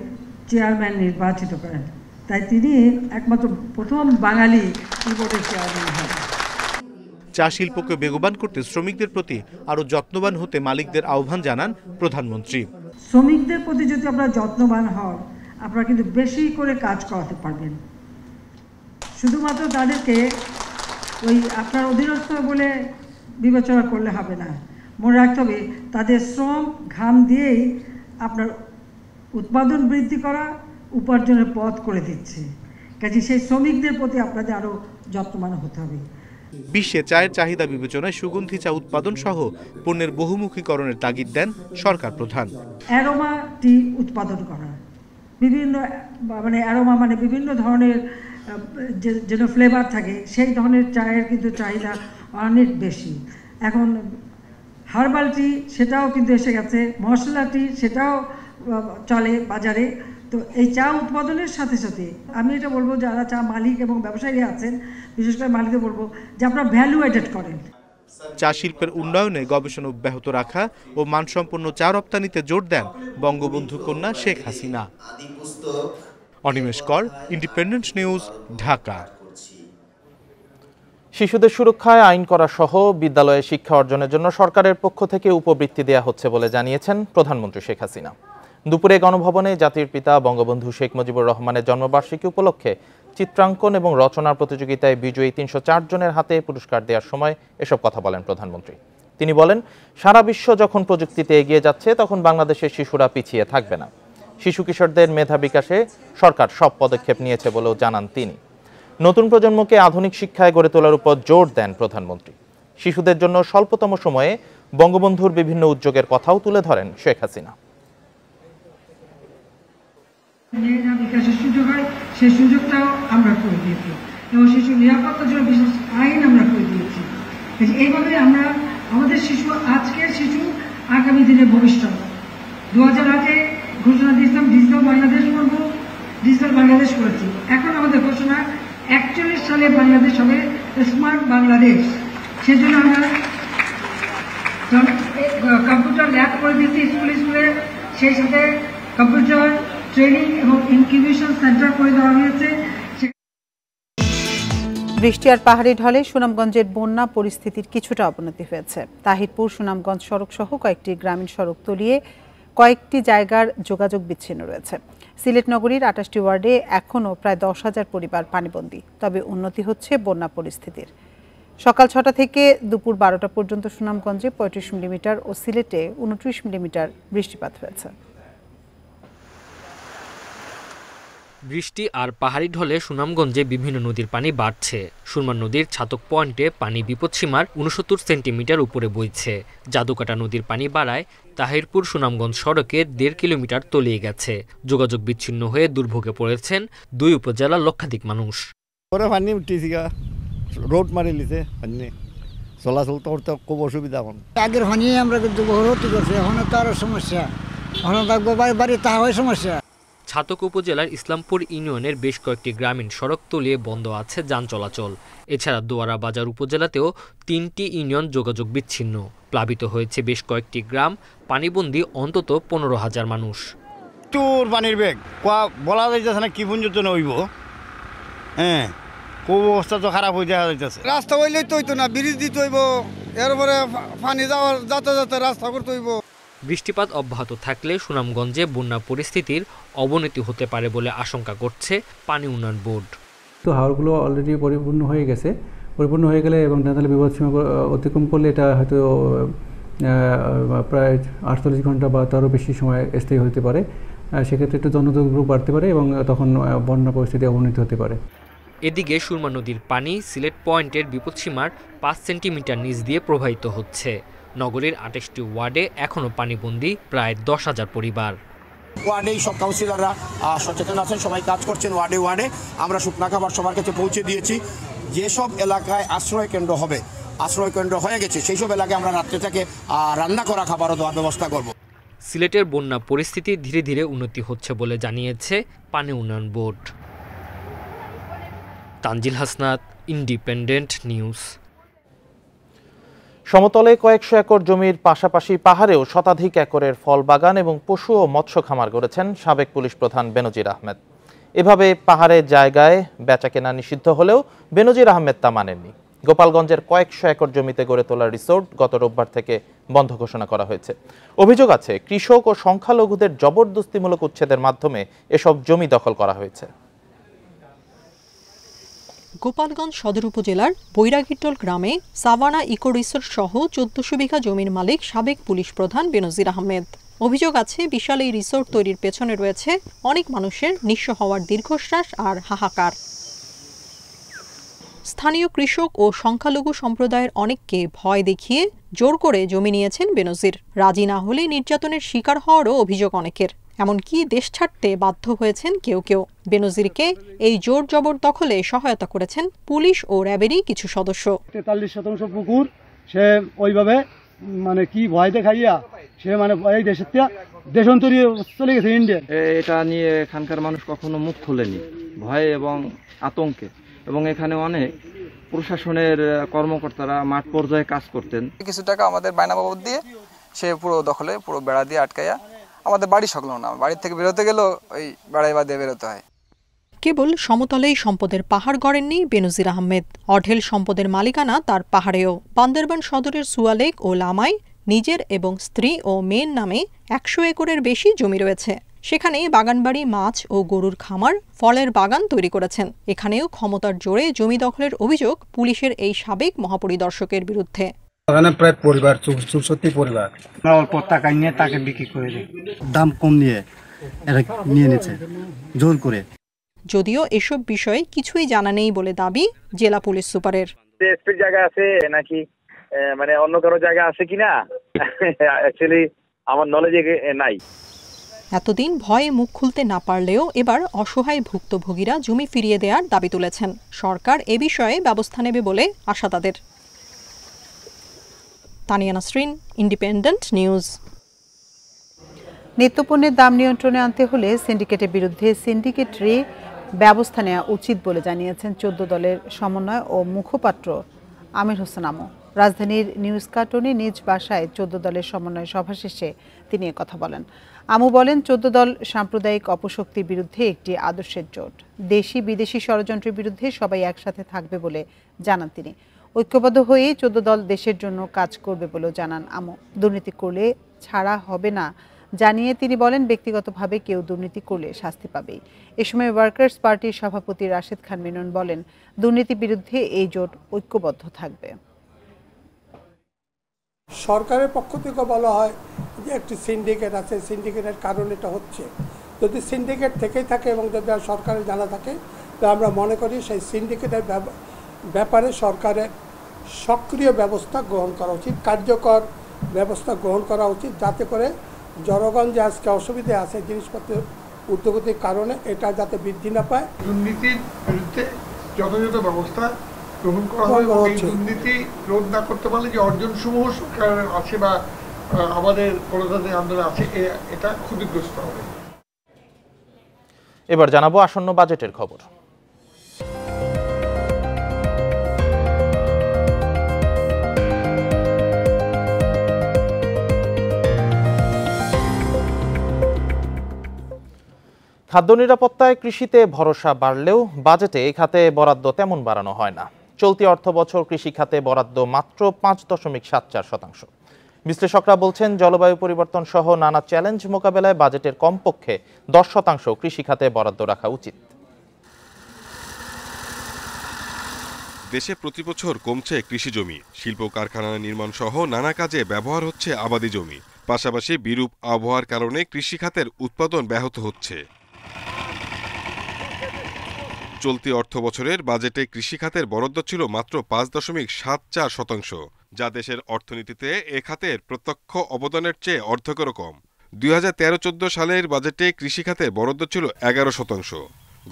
চেয়ারম্যান নির্বাচিত করেন। তাই তিনি একমাত্র প্রথম বাঙালি টি বোর্ডের চেয়ারম্যান হন। চা শিল্পকে বেগবান করতে শ্রমিকদের প্রতি আরো যত্নবান হতে মালিকদের আহ্বান জানান প্রধানমন্ত্রী। শ্রমিকদের প্রতি যদি আপনারা যত্নবান হন, আপনারা কিন্তু বেশি করে কাজ করাতে পারবেন। শুধুমাত্র তাদেরকে ওই আপনার অধীনস্থ বলে বিবেচনা করলে হবে না। মনে রাখতে হবে তাদের শ্রম ঘাম দিয়েই আপনার উৎপাদন বৃদ্ধি করা উপার্জনের পথ করে দিচ্ছে। কাজে সেই শ্রমিকদের প্রতি আপনাদের আরও যত্নবান হতে হবে। বিশ্বে চায়ের চাহিদা বিবেচনায় সুগন্ধি চা উৎপাদন সহ পণ্যের বহুমুখীকরণের তাগিদ দেন সরকার প্রধান। অ্যারোমা টি উৎপাদন করা, বিভিন্ন অ্যারোমা মানে বিভিন্ন ধরনের যেন ফ্লেভার থাকে সেই ধরনের চায়ের কিন্তু চাহিদা অনেক বেশি। এখন হার্বাল টি সেটাও কিন্তু এসে গেছে, মশলা টি সেটাও চলে বাজারে। তো এই চা উৎপাদনের সাথে সাথে আমি এটা বলবো যারা চা মালিক এবং ব্যবসায়ী আছেন, বিশেষ করে মালিকদের বলবো যে আপনারা ভ্যালু এডেড করেন। চা শিল্পের উন্নয়নে গবেষণা অব্যাহত রাখা ও মানসম্পন্ন চা রপ্তানিতে জোর দেন বঙ্গবন্ধু কন্যা শেখ হাসিনা। অনিমেষ কর, ইন্ডিপেন্ডেন্ট নিউজ, ঢাকা। শিশুদের সুরক্ষায় আইন করা সহ বিদ্যালয়ে শিক্ষা অর্জনের জন্য সরকারের পক্ষ থেকে উপবৃত্তি দেয়া হচ্ছে বলে জানিয়েছেন প্রধানমন্ত্রী শেখ হাসিনা। দুপুরে গণভবনে জাতির পিতা বঙ্গবন্ধু শেখ মুজিবুর রহমানের জন্মবার্ষিকী উপলক্ষে চিত্রাঙ্কন এবং রচনার প্রতিযোগিতায় বিজয়ী 304 জনের হাতে পুরস্কার দেওয়ার সময় এসব কথা বলেন প্রধানমন্ত্রী। তিনি বলেন, সারা বিশ্ব যখন প্রযুক্তিতে এগিয়ে যাচ্ছে তখন বাংলাদেশের শিশুরা পিছিয়ে থাকবে না। শিশু কিশোরদের মেধা বিকাশে সরকার সব পদক্ষেপ নিয়েছে বলেও জানান তিনি। নতুন প্রজন্মকে আধুনিক শিক্ষায় গড়ে তোলার উপর জোর দেন প্রধানমন্ত্রী। শিশুদের জন্য স্বল্পতম সময়ে বঙ্গবন্ধুর বিভিন্ন উদ্যোগের কথাও তুলে ধরেন শেখ হাসিনা। মেধা বিকাশের সুযোগ হয় সেই সুযোগটাও আমরা করে দিয়েছি এবং শিশু নিরাপত্তার জন্য বিশেষ আইন আমরা করে দিয়েছি। এইভাবে আমরা আমাদের শিশু আজকের শিশু আগামী দিনের ভবিষ্যৎ। 2008-এ ঘোষণা দিয়েছিলাম ডিজিটাল বাংলাদেশ করব, ডিজিটাল বাংলাদেশ করেছি। এখন আমাদের ঘোষণা 41 সালে বাংলাদেশ হবে স্মার্ট বাংলাদেশ। সেজন্য আমরা কম্পিউটার ল্যাব করে দিয়েছি স্কুলে, সেই সাথে কম্পিউটার ট্রেনিং এবং ইনকিউবেশন সেন্টার করে দেওয়া হয়েছে। বৃষ্টি আর পাহাড়ি ঢলে সুনামগঞ্জের বন্যা পরিস্থিতির কিছুটা অবনতি হয়েছে। তাহিরপুর সুনামগঞ্জ সড়ক সহ কয়েকটি গ্রামীণ সড়ক তলিয়ে কয়েকটি জায়গার যোগাযোগ বিচ্ছিন্ন রয়েছে। সিলেট নগরীর 28টি ওয়ার্ডে এখনও প্রায় 10,000 পরিবার পানিবন্দী। তবে উন্নতি হচ্ছে বন্যা পরিস্থিতির। সকাল 6টা থেকে দুপুর 12টা পর্যন্ত সুনামগঞ্জে 35 মিলিমিটার ও সিলেটে 29 মিলিমিটার বৃষ্টিপাত হয়েছে। বৃষ্টি আর পাহাড়ি ঢলে সুনামগঞ্জে বিভিন্ন নদীর পানি বাড়ছে। সুরমা নদীর ছাতক পয়েন্টে পানি বিপদসীমার 69 সেন্টিমিটার উপরে বইছে। জাদুকাটা নদীর পানি বাড়ায় তাহিরপুর সুনামগঞ্জ সড়কে 1.5 কিলোমিটার তলিয়ে গেছে। যোগাযোগ বিচ্ছিন্ন হয়ে দুর্ভোগে পড়েছেন 2 উপজেলার লক্ষাধিক মানুষ। রোড মারি লিছে চলাচল করতে খুব অসুবিধা। এখন আগের পানি আমরা কিন্তু ঠিক আছে, এখন তো আরো সমস্যা, এখন বাড়ি তা হয় সমস্যা। ছাতক উপজেলার ইসলামপুর ইউনিয়নের বেশ কয়েকটি গ্রামীণ সড়ক তলিয়ে বন্ধ আছে যান চলাচল। এছাড়া দোয়ারা বাজার উপজেলাতেও 3টি ইউনিয়ন যোগাযোগ বিচ্ছিন্ন। প্লাবিত হয়েছে বেশ কয়েকটি গ্রাম, পানিবন্দী অন্তত 15,000 মানুষ। তোর পানির বেগ বলা যাইতেছে না কি পর্যন্ত হইব। হ্যাঁ, খুব অবস্থা তো খারাপ হয়ে যাওয়া যাইতেছে। রাস্তা হইলেই তো হইতো না, ব্রিজ দিতে হইব, এরপরে পানি যাওয়ার যাতে রাস্তা করতে হইব। বৃষ্টিপাত অব্যাহত থাকলে সুনামগঞ্জে বন্যা পরিস্থিতির অবনতি হতে পারে বলে আশঙ্কা করছে পানি উন্নয়ন বোর্ড। তো হাওরগুলো অলরেডি পরিপূর্ণ হয়ে গেছে। পরিপূর্ণ হয়ে গেলে এবং তাহলে বিপদসীমা অতিক্রম করলে এটা হয়তো প্রায় 48 ঘন্টা বা তারও বেশি সময় স্থায়ী হতে পারে। সেক্ষেত্রে একটু জনদুর্ভোগ বাড়তে পারে এবং তখন বন্যা পরিস্থিতি অবনতি হতে পারে। এদিকে সুরমা নদীর পানি সিলেট পয়েন্টের বিপদসীমার 5 সেন্টিমিটার নিচ দিয়ে প্রবাহিত হচ্ছে। নগরীর 28টি ওয়ার্ডে এখনও পানিবন্দী প্রায় 10,000 পরিবার। ওয়ার্ডেই সব কাউন্সিলররা সচেতন আছেন, সবাই কাজ করছেন ওয়ার্ডে। আমরা শুকনা খাবার সবার কাছে পৌঁছে দিয়েছি। যেসব এলাকায় আশ্রয় কেন্দ্র হবে, আশ্রয় কেন্দ্র হয়ে গেছে, সেই সব এলাকায় আমরা রাত্রে থেকে রান্না করা খাবারও দেওয়ার ব্যবস্থা করব। সিলেটের বন্যা পরিস্থিতি ধীরে ধীরে উন্নতি হচ্ছে বলে জানিয়েছে পানি উন্নয়ন board. Tanzil Hasnat, independent news. সমতলে কয়েকশো একর জমির পাশাপাশি পাহাড়েও শতাধিক একরের ফল বাগান এবং পশু ও মৎস্য খামার গড়েছেন সাবেক পুলিশ প্রধান বেনজির আহমেদ। এভাবে পাহাড়ের জায়গায় বেচাকেনা নিষিদ্ধ হলেও বেনজির আহমেদ তা মানেননি। গোপালগঞ্জের কয়েকশো একর জমিতে গড়ে তোলা রিসোর্ট গত রোববার থেকে বন্ধ ঘোষণা করা হয়েছে। অভিযোগ আছে কৃষক ও সংখ্যালঘুদের জবরদস্তিমূলক উচ্ছেদের মাধ্যমে এসব জমি দখল করা হয়েছে। গোপালগঞ্জ সদর উপজেলার বৈরাগীরটোল গ্রামে সাভানা ইকো রিসোর্ট সহ 1400 বিঘা জমির মালিক সাবেক পুলিশ প্রধান বেনজির আহমেদ। অভিযোগ আছে বিশাল এই রিসোর্ট তৈরির পেছনে রয়েছে অনেক মানুষের নিঃস্ব হওয়ার দীর্ঘশ্বাস আর হাহাকার। স্থানীয় কৃষক ও সংখ্যালঘু সম্প্রদায়ের অনেককে ভয় দেখিয়ে জোর করে জমি নিয়েছেন বেনজির। রাজি না হলে নির্যাতনের শিকার হওয়ারও অভিযোগ অনেকের। এমনকি দেশ ছাড়তে বাধ্য হয়েছেন কেউ কেউ। বেনজিরকে এই জোর জবরদখলে সহায়তা করেছেন পুলিশ ও র্যাবেরই কিছু সদস্য। 43% পুকুর সে ওইভাবে কি ভয় দেখাইয়া সে এই দেশের দেশান্তরী চলে গেছে ইন্ডিয়া। এটা নিয়ে এখানকার মানুষ কখনো মুখ খোলেনি ভয়ে এবং আতঙ্কে, এবং এখানে অনেক প্রশাসনের কর্মকর্তারা মাঠ পর্যায়ে কাজ করতেন। কিছু টাকা আমাদের বায়না বাবদ দিয়ে সে পুরো দখলে পুরো বেড়া দিয়ে আটকাইয়া আমাদের বাড়ি সকল না, বাড়ির থেকে বেরোতে গেলেও ওই বেড়াই বাদ দিয়ে বেরোতে হয়। কেবল সমতলেই সম্পদের পাহাড় গড়েননি বেনজির আহমেদ। অঢেল সম্পদের মালিকানা তার পাহাড়েও। বান্দরবান সদরের সুয়ালেক ও লামায় নিজের এবং স্ত্রী ও মেয়ের নামে 100 একরের বেশি জমি রয়েছে। সেখানে বাগানবাড়ি, মাছ ও গরুর খামার, ফলের বাগান তৈরি করেছেন। এখানেও ক্ষমতার জোরে জমি দখলের অভিযোগ পুলিশের এই সাবেক মহাপরিদর্শকের বিরুদ্ধে। প্রায় পরিবার 64 পরিবার অল্প টাকা নিয়ে তাকে বিক্রি করে দেয়, দাম কম নিয়ে এটা নিয়ে নিচ্ছে জোর করে। যদিও এসব বিষয়ে কিছুই জানা নেই বলে দাবি জেলা পুলিশ সুপারের। এসপির জায়গা আছে নাকি অন্য কারো জায়গা আছে কিনা অ্যাকচুয়ালি আমার নলেজে নাই। এতদিন ভয়ে মুখ খুলতে না পারলেও এবার অসহায় ভুক্তভোগীরা জমি ফিরিয়ে দেওয়ার দাবি তুলেছেন। সরকার এ বিষয়ে ব্যবস্থা নেবে বলে আশা তাদের। Tania Nasrin, independent news. নিত্যপণ্যের দাম নিয়ন্ত্রণে আনতে হলে সিন্ডিকেটের বিরুদ্ধে সিন্ডিকেটরি ব্যবস্থা নেওয়া উচিত বলে জানিয়েছেন 14 দলের সমন্বয় ও মুখপাত্র আমির হোসেন আমু। রাজধানীর নিউজ কার্টুনে নিজ বাসায় 14 দলের সমন্বয় সভা শেষে তিনি কথা বলেন। আমু বলেন, 14 দল সাম্প্রদায়িক অপশক্তির বিরুদ্ধে একটি আদর্শের জোট। দেশি বিদেশি ষড়যন্ত্রের বিরুদ্ধে সবাই একসাথে থাকবে বলে জানান তিনি। ঐক্যবদ্ধ হয়ে 14 দল দেশের জন্য কাজ করবে বলেও জানান আমু। দুর্নীতি করলে ছাড়া হবে না জানিয়ে তিনি বলেন, ব্যক্তিগতভাবে কেউ দুর্নীতি করলে শাস্তি পাবেই। এ সময় ওয়ার্কার্স পার্টির সভাপতি রাশেদ খান মিনন বলেন, দুর্নীতির বিরুদ্ধে এই জোট ঐক্যবদ্ধ থাকবে। সরকারের পক্ষ থেকে বলা হয় যে একটি সিন্ডিকেট আছে, সিন্ডিকেটের কারণে এটা হচ্ছে। যদি সিন্ডিকেট থেকেই থাকে এবং যদি সরকারের জানা থাকে, তো আমরা মনে করি সেই সিন্ডিকেটের ব্যাপারে সরকারের সক্রিয় ব্যবস্থা গ্রহণ করা উচিত, কার্যকর ব্যবস্থা গ্রহণ করা উচিত, যাতে করে জনগণ যে আজকে অসুবিধে আছে জিনিসপত্রের ঊর্ধ্বগতির কারণে এটা যাতে বৃদ্ধি না পায়। দুর্নীতির বিরুদ্ধে যথাযথ ব্যবস্থা গ্রহণ করা হয় এবং এই দুর্নীতি রোধ না করতে পারলে যে অর্জনসমূহ সরকারের আছে বা আমাদের গণতান্ত্রিক আন্দোলন আছে, এটা ক্ষতিগ্রস্ত হবে। এবার জানাবো আসন্ন বাজেটের খবর। খাদ্য নিরাপত্তায় কৃষিতে ভরসা বাড়লেও বাজেটে এই খাতে বরাদ্দ তেমন বাড়ানো হয় না। চলতি অর্থ বছর কৃষি খাতে বরাদ্দ মাত্র 5.74%। বিশ্লেষকরা বলছেন, জলবায়ু পরিবর্তন সহ নানা চ্যালেঞ্জ মোকাবেলায় বাজেটের কমপক্ষে 10% কৃষি খাতে বরাদ্দ রাখা উচিত। দেশে প্রতি বছর কমছে কৃষি জমি, শিল্প কারখানা নির্মাণ সহ নানা কাজে ব্যবহার হচ্ছে আবাদি জমি। পাশাপাশি বিরূপ আবহাওয়ার কারণে কৃষি খাতের উৎপাদন ব্যাহত হচ্ছে। চলতি অর্থ বছরের বাজেটে কৃষি খাতের বরাদ্দ ছিল মাত্র 5.74%, যা দেশের অর্থনীতিতে এ খাতের প্রত্যক্ষ অবদানের চেয়ে অর্ধেকেরও কম। 2013-14 সালের বাজেটে কৃষি খাতে বরাদ্দ ছিল 11%।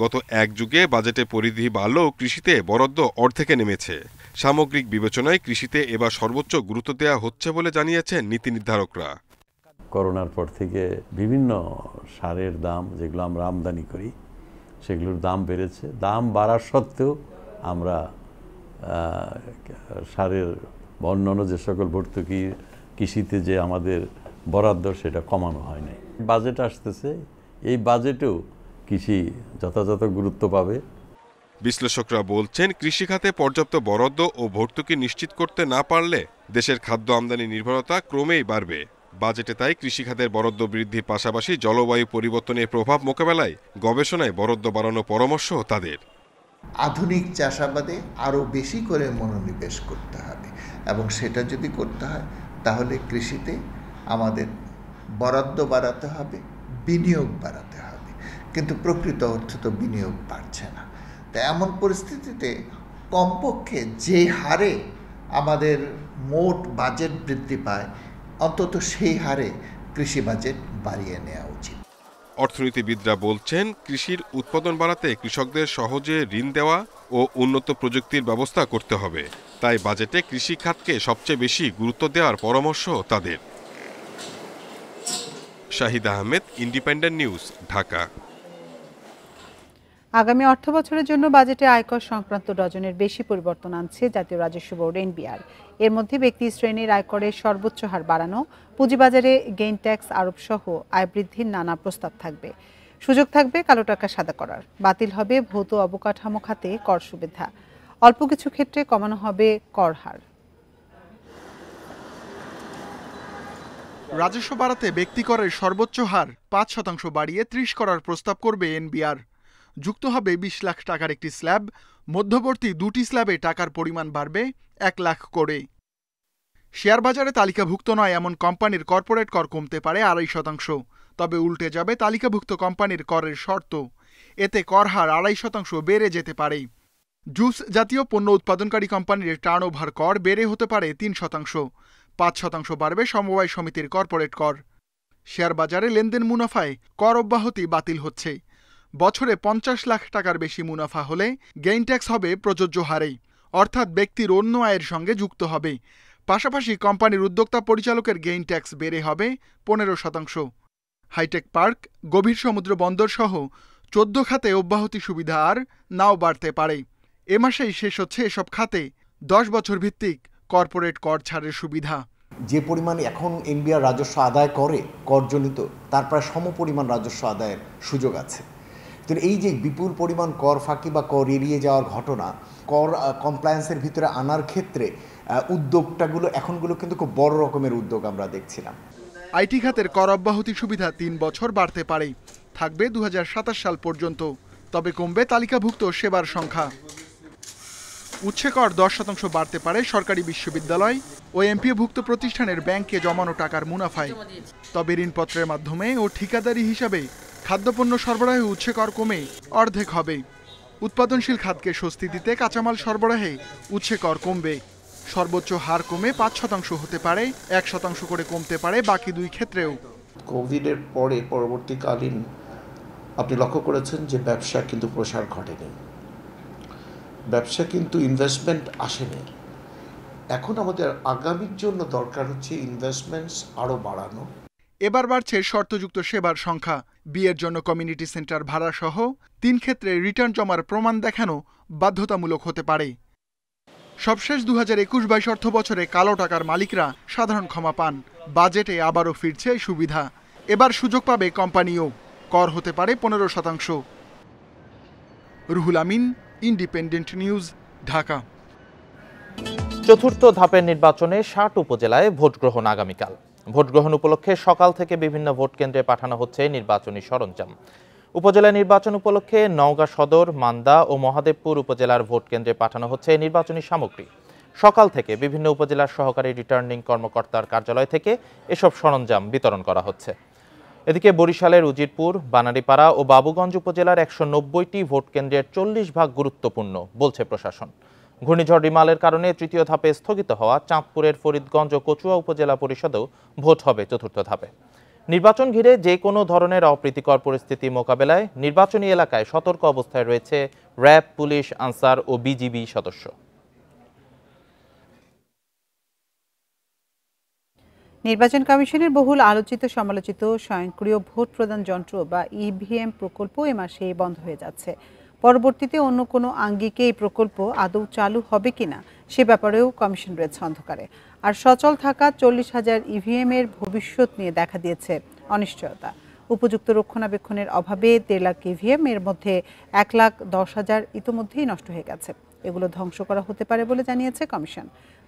গত এক যুগে বাজেটে পরিধি বাড়লেও কৃষিতে বরাদ্দ অর্ধেকে নেমেছে। সামগ্রিক বিবেচনায় কৃষিতে এবার সর্বোচ্চ গুরুত্ব দেওয়া হচ্ছে বলে জানিয়েছেন নীতি নির্ধারকরা। করোনার পর থেকে বিভিন্ন সারের দাম যেগুলো আমরা আমদানি করি সেগুলোর দাম বেড়েছে। দাম বাড়ার সত্ত্বেও আমরা সারের অন্যান্য যে সকল ভর্তুকি কৃষিতে যে আমাদের বরাদ্দ সেটা কমানো হয় নাই। বাজেট আসতেছে, এই বাজেটেও কৃষি যথাযথ গুরুত্ব পাবে। বিশ্লেষকরা বলছেন, কৃষি খাতে পর্যাপ্ত বরাদ্দ ও ভর্তুকি নিশ্চিত করতে না পারলে দেশের খাদ্য আমদানি নির্ভরতা ক্রমেই বাড়বে। বাজেটে তাই কৃষি খাতের বরাদ্দ বৃদ্ধির পাশাপাশি জলবায়ু পরিবর্তনের প্রভাব মোকাবেলায় গবেষণায় বরাদ্দ বাড়ানোর পরামর্শ তাদের। আধুনিক চাষাবাদে আরও বেশি করে মনোনিবেশ করতে হবে এবং সেটা যদি করতে হয় তাহলে কৃষিতে আমাদের বরাদ্দ বাড়াতে হবে, বিনিয়োগ বাড়াতে হবে, কিন্তু প্রকৃত অর্থে তো বিনিয়োগ বাড়ছে না। তো এমন পরিস্থিতিতে কমপক্ষে যে হারে আমাদের মোট বাজেট বৃদ্ধি পায় অন্তত সেই হারে কৃষি বাজেট বাড়িয়ে নেওয়া উচিত। অর্থনীতিবিদরা বলছেন, কৃষির উৎপাদন বাড়াতে কৃষকদের সহজে ঋণ দেওয়া ও উন্নত প্রযুক্তির ব্যবস্থা করতে হবে। তাই বাজেটে কৃষি খাতকে সবচেয়ে বেশি গুরুত্ব দেওয়ার পরামর্শ তাদের। Shahid Ahmed, independent news, Dhaka. আগামী অর্থবছরের জন্য বাজেটে আয়কর সংক্রান্ত ডজনের বেশি পরিবর্তন আনছে জাতীয় রাজস্ব বোর্ড এনবিআর। এর মধ্যে ব্যক্তি শ্রেণীর আয়করের সর্বোচ্চ হার বাড়ানো, পুঁজিবাজারে গেইন ট্যাক্স আরোপ সহ আয় বৃদ্ধির নানা প্রস্তাব থাকবে। সুযোগ থাকবে কালো টাকা সাদা করার। বাতিল হবে ভৌত অবকাঠামো খাতে কর সুবিধা। অল্প কিছু ক্ষেত্রে কমানো হবে কর হার। রাজস্ব বাড়াতে ব্যক্তি করের সর্বোচ্চ হার 5% বাড়িয়ে 30 করার প্রস্তাব করবে এনবিআর। যুক্ত হবে 20 লাখ টাকার একটি স্ল্যাব। মধ্যবর্তী দুটি স্ল্যাবে টাকার পরিমাণ বাড়বে 1 লাখ করে। শেয়ার বাজারে তালিকাভুক্ত নয় এমন কোম্পানির কর্পোরেট কর কমতে পারে 2.5%, তবে উল্টে যাবে তালিকাভুক্ত কোম্পানির করের শর্ত। এতে কর হার 2.5% বেড়ে যেতে পারে। জুস জাতীয় পণ্য উৎপাদনকারী কোম্পানির টার্নওভার কর বেড়ে হতে পারে 3%। 5% বাড়বে সমবায় সমিতির কর্পোরেট কর। শেয়ার বাজারে লেনদেন মুনাফায় কর অব্যাহতি বাতিল হচ্ছে। বছরে 50 লাখ টাকার বেশি মুনাফা হলে গেইন ট্যাক্স হবে প্রযোজ্য হারেই, অর্থাৎ ব্যক্তির অন্য আয়ের সঙ্গে যুক্ত হবে। পাশাপাশি কোম্পানির উদ্যোক্তা পরিচালকের গেইন ট্যাক্স বেড়ে হবে 15%। হাইটেক পার্ক, গভীর সমুদ্র বন্দর সহ 14 খাতে অব্যাহতি সুবিধা আর নাও বাড়তে পারে। এ মাসেই শেষ হচ্ছে এসব খাতে 10 বছর ভিত্তিক কর্পোরেট কর ছাড়ের সুবিধা। যে পরিমাণ এখন এনবিআর রাজস্ব আদায় করে করজনিত, তার প্রায় সমপরিমাণ রাজস্ব আদায়ের সুযোগ আছে। তো এই যে বিপুল পরিমাণ কর ফাঁকি বা কর এড়িয়ে যাওয়ার ঘটনা, কর কমপ্লায়েন্সের ভিতরে আনার ক্ষেত্রে উদ্যোগটাগুলো এখনগুলো কিন্তু খুব বড় রকমের উদ্যোগ আমরা দেখছিলাম। আইটি খাতের কর অব্যাহতি সুবিধা 3 বছর বাড়তে পারে, থাকবে 2027 সাল পর্যন্ত। তবে কমবে তালিকাভুক্ত সেবার সংখ্যা। উৎসে কর 10% বাড়তে পারে সরকারি বিশ্ববিদ্যালয় ও এমপিওভুক্ত প্রতিষ্ঠানের ব্যাংকে জমানো টাকার মুনাফায়। তবে ঋণপত্রের মাধ্যমে ও ঠিকাদারি হিসাবে খাদ্যপণ্য সরবরাহে উৎসে কর কমে অর্ধেক হবে। উৎপাদনশীল খাতকে স্বস্তি দিতে কাঁচামাল সরবরাহে উৎসে কর কমবে। সর্বোচ্চ হার কমে 5% হতে পারে, 1% করে কমতে পারে বাকি 2 ক্ষেত্রেও। কোভিডের পরে পরবর্তীকালীন আপনি লক্ষ্য করেছেন যে ব্যবসা কিন্তু প্রসার ঘটেনি, ব্যবসা কিন্তু ইনভেস্টমেন্ট আসেনি। এখন আমাদের আগামীর জন্য দরকার হচ্ছে ইনভেস্টমেন্টস আরও বাড়ানো। এবার বাড়ছে শর্তযুক্ত সেবার সংখ্যা। বিয়ের জন্য কমিউনিটি সেন্টার ভাড়া সহ 3 ক্ষেত্রে রিটার্ন জমার প্রমাণ দেখানো বাধ্যতামূলক হতে পারে। সবশেষ 2021-22 অর্থ বছরে কালো টাকার মালিকরা সাধারণ ক্ষমা পান। বাজেটে আবারও ফিরছে এই সুবিধা। এবার সুযোগ পাবে কোম্পানিও। কর হতে পারে 15%। Ruhul Amin, independent news, Dhaka. চতুর্থ ধাপের নির্বাচনে 60 উপজেলায় ভোট গ্রহণ আগামীকাল। ভোট গ্রহণ উপলক্ষে সকাল থেকে বিভিন্ন ভোট কেন্দ্রে পাঠানো হচ্ছে নির্বাচনী সরঞ্জাম। উপজেলা নির্বাচন উপলক্ষে নওগাঁ সদর, মান্দা ও মহাদেবপুর উপজেলার ভোট কেন্দ্রে পাঠানো হচ্ছে নির্বাচনী সামগ্রী। সকাল থেকে বিভিন্ন উপজেলার সহকারী রিটার্নিং কর্মকর্তার কার্যালয় থেকে এসব সরঞ্জাম বিতরণ করা হচ্ছে। এদিকে বরিশালের উজিরপুর, বানারীপাড়া ও বাবুগঞ্জ উপজেলার 190টি ভোট কেন্দ্রের 40 ভাগ গুরুত্বপূর্ণ বলছে প্রশাসন। ঘূর্ণিঝড় রিমালের কারণে তৃতীয় ধাপে স্থগিত হওয়া চাঁদপুরের ফরিদগঞ্জ ও কচুয়া উপজেলা পরিষদেও ভোট হবে চতুর্থ ধাপে। নির্বাচন ঘিরে যে কোনো ধরনের অপ্রীতিকর পরিস্থিতি মোকাবেলায় নির্বাচনী এলাকায় সতর্ক অবস্থায় রয়েছে র্যাব, পুলিশ, আনসার ও বিজিবি সদস্য। নির্বাচন কমিশনের বহুল আলোচিত সমালোচিত স্বয়ংক্রিয় ভোট প্রদান যন্ত্র বা ইভিএম প্রকল্প এ মাসে বন্ধ হয়ে যাচ্ছে। পরবর্তীতে অন্য কোনো আঙ্গিকে এই প্রকল্প আদৌ চালু হবে কিনা সে ব্যাপারেও কমিশন রয়েছে অন্ধকারে। আর সচল থাকা 40,000 ইভিএম এর ভবিষ্যৎ নিয়ে দেখা দিয়েছে অনিশ্চয়তা। উপযুক্ত রক্ষণাবেক্ষণের অভাবে 1.5 লাখ ইভিএম, এর মধ্যে 1,10,000 ইতোমধ্যেই নষ্ট হয়ে গেছে। এগুলো ধ্বংস করা হতে পারে বলে জানিয়েছে কমিশন।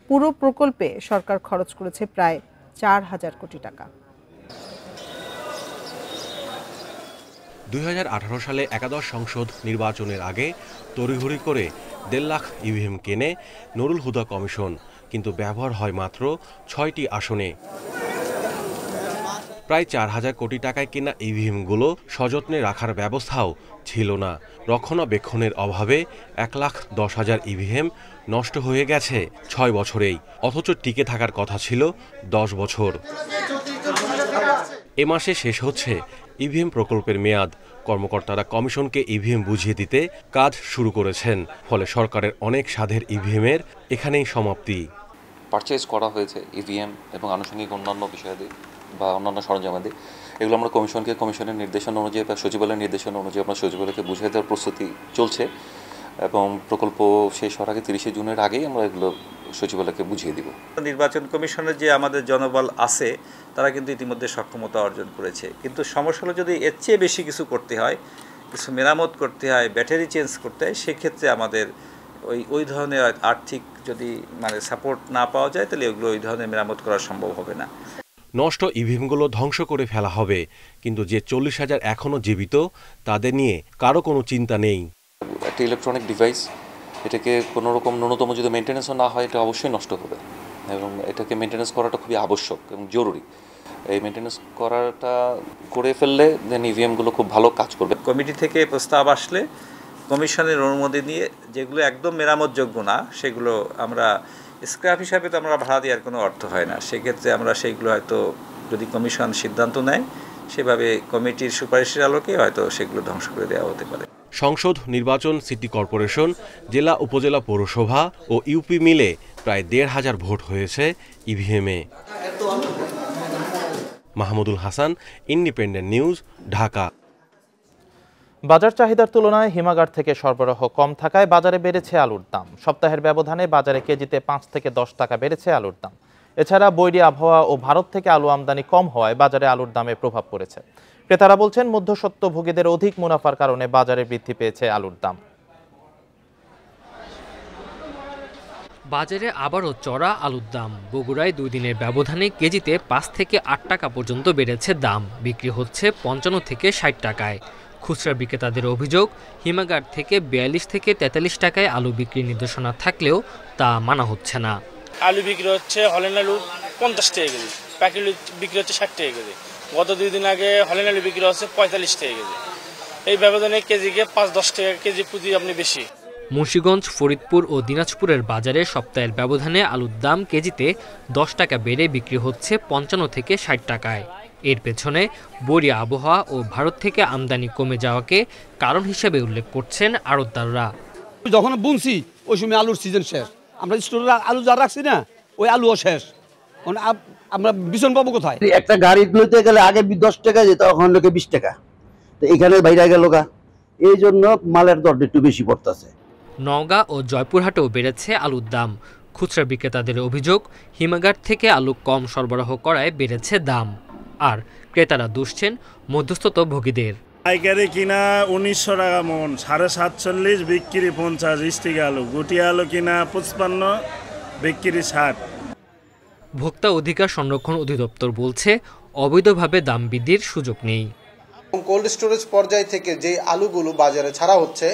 পুরো প্রকল্পে সরকার খরচ করেছে প্রায় 4,000 কোটি টাকা। 2018 সালে একাদশ সংসদ নির্বাচনের আগে তড়িঘড়ি করে 1.5 লাখ ইভিএম কেনে নুরুল হুদা কমিশন, কিন্তু ব্যবহার হয় মাত্র 6টি আসনে। প্রায় 4,000 কোটি টাকায় কেনা ইভিএমগুলো সযত্নে রাখার ব্যবস্থাও ছিল না। রক্ষণাবেক্ষণের অভাবে 1,10,000 ইভিএম নষ্ট হয়ে গেছে 6 বছরেই, অথচ টিকে থাকার কথা ছিল 10 বছর। এ মাসে শেষ হচ্ছে ইভিএম প্রকল্পের মেয়াদ। কর্মকর্তারা কমিশনকে ইভিএম বুঝিয়ে দিতে কাজ শুরু করেছেন। ফলে সরকারের অনেক সাধের ইভিএমের এখানেই সমাপ্তি। পারচেজ করা হয়েছে ইভিএম এবং আনুষঙ্গিক অন্যান্য বিষয়াদি বা অন্যান্য সরঞ্জামাদি, এগুলো আমরা কমিশনের নির্দেশনা অনুযায়ী বা সচিবালয়ের নির্দেশনা অনুযায়ী আমরা সচিবালয়কে বুঝিয়ে দেওয়ার প্রস্তুতি চলছে এবং প্রকল্প শেষ হওয়ার আগে 30 জুনের আগেই আমরা এগুলো সচিবালয়কে বুঝিয়ে দিব। নির্বাচন কমিশনের যে আমাদের জনবল আছে তারা কিন্তু ইতিমধ্যে সক্ষমতা অর্জন করেছে, কিন্তু সমস্যা হলো যদি এর চেয়ে বেশি কিছু করতে হয়, কিছু মেরামত করতে হয়, ব্যাটারি চেঞ্জ করতে হয়, সেক্ষেত্রে আমাদের ওই ধরনের আর্থিক যদি সাপোর্ট না পাওয়া যায় তাহলে ওগুলো ওই ধরনের মেরামত করা সম্ভব হবে না। নষ্ট ইভিএমগুলো ধ্বংস করে ফেলা হবে, কিন্তু যে 40,000 এখনও জীবিত তাদের নিয়ে কারো কোনো চিন্তা নেই। একটা ইলেকট্রনিক ডিভাইস, এটাকে কোনো রকম ন্যূনতম যদি মেনটেন্যান্সও না হয় এটা অবশ্যই নষ্ট হবে এবং এটাকে মেনটেন্যান্স করাটা খুবই আবশ্যক এবং জরুরি। এই মেনটেন্যান্স করাটা করে ফেললে দেন ইভিএমগুলো খুব ভালো কাজ করবে। কমিটি থেকে প্রস্তাব আসলে কমিশনের অনুমতি নিয়ে যেগুলো একদম মেরামতযোগ্য না সেগুলো আমরা স্ক্র্যাপ হিসাবে তো আমরা ভাড়া দেওয়ার কোনো অর্থ হয় না, সেক্ষেত্রে আমরা সেইগুলো হয়তো যদি কমিশন সিদ্ধান্ত নেয় সেভাবে কমিটির সুপারিশের আলোকে হয়তো সেগুলো ধ্বংস করে দেওয়া হতে পারে। সংসদ নির্বাচন, সিটি কর্পোরেশন, জেলা উপজেলা পৌরসভা ও ইউপি মিলে প্রায় 1,500 ভোট হয়েছে ইভিএমে। Mahmudul Hasan, independent news, Dhaka. বাজার চাহিদার তুলনায় হিমাগার থেকে সরবরাহ কম থাকায় বাজারে বেড়েছে আলুর দাম। সপ্তাহের ব্যবধানে বাজারে কেজিতে 5 থেকে 10 টাকা বেড়েছে আলুর দাম। এছাড়া বৈরী আবহাওয়া ও ভারত থেকে আলু আমদানি কম হওয়ায় বাজারে আলুর দামে প্রভাব পড়েছে। ক্রেতারা বলছেন, মধ্যস্বত্বভোগীদের অধিক মুনাফার কারণে বাজারে বৃদ্ধি পেয়েছে আলুর দাম। বাজারে আবারও চড়া আলুর দাম। বগুড়ায় 2 দিনের ব্যবধানে কেজিতে 5 থেকে 8 টাকা পর্যন্ত বেড়েছে দাম। বিক্রি হচ্ছে 55 থেকে 60 টাকায়। খুচরা বিক্রেতাদের অভিযোগ, হিমাগার থেকে 42 থেকে 43 টাকায় আলু বিক্রির নির্দেশনা থাকলেও তা মানা হচ্ছে না। আলু বিক্রি হচ্ছে হলেন আলু 50 টাকা কেজি, প্যাকেট বিক্রি হচ্ছে 60 টাকা কেজি। গত 2 দিন আগে হলেন আলু বিক্রি হচ্ছে 45 টাকা কেজি। এই ব্যবধানে কেজিকে 5-10 টাকা কেজি প্রতি আপনি বেশি। মুন্সিগঞ্জ, ফরিদপুর ও দিনাজপুরের বাজারে সপ্তাহের ব্যবধানে আলুর দাম কেজিতে 10 টাকা বেড়ে বিক্রি হচ্ছে 55 থেকে 60 টাকায়। এর পেছনে বৈরী আবহাওয়া ও ভারত থেকে আমদানি কমে যাওয়াকে কারণ হিসেবে উল্লেখ করছেন আড়তদাররা। যখন বুনছি ওই সময় আলুর সিজন শেষ, আমরা স্টোরে আলু যা রাখছি না ওই আলুও শেষ। আমরা বিছন পাবো কোথায়? একটা গাড়ি লইতে গেলে আগে 10 টাকা যেত, এখন লোকে 20 টাকা। তো এখানে বাইরে গেল গা, এই জন্য মালের দরটা একটু বেশি পড়তেছে। নওগাঁ ও জয়পুরহাটেও বেড়েছে আলুর দাম। খুচরা বিক্রেতাদের অভিযোগ, হিমাগার থেকে আলু কম সরবরাহ করায় বেড়েছে দাম। আর ক্রেতারা দুষছেন মধ্যস্থতাভোগীদের। পাইকারি কিনা 1900 টাকা মন, 47.5, বিক্রি 50। স্টিক আলু, গুটি আলু কিনা 55, বিক্রি 60। ভোক্তা অধিকার সংরক্ষণ অধিদপ্তর বলছে, অবৈধভাবে দাম বৃদ্ধির সুযোগ নেই। কোল্ড স্টোরেজ পর্যায় থেকে যে আলুগুলো বাজারে ছাড়া হচ্ছে,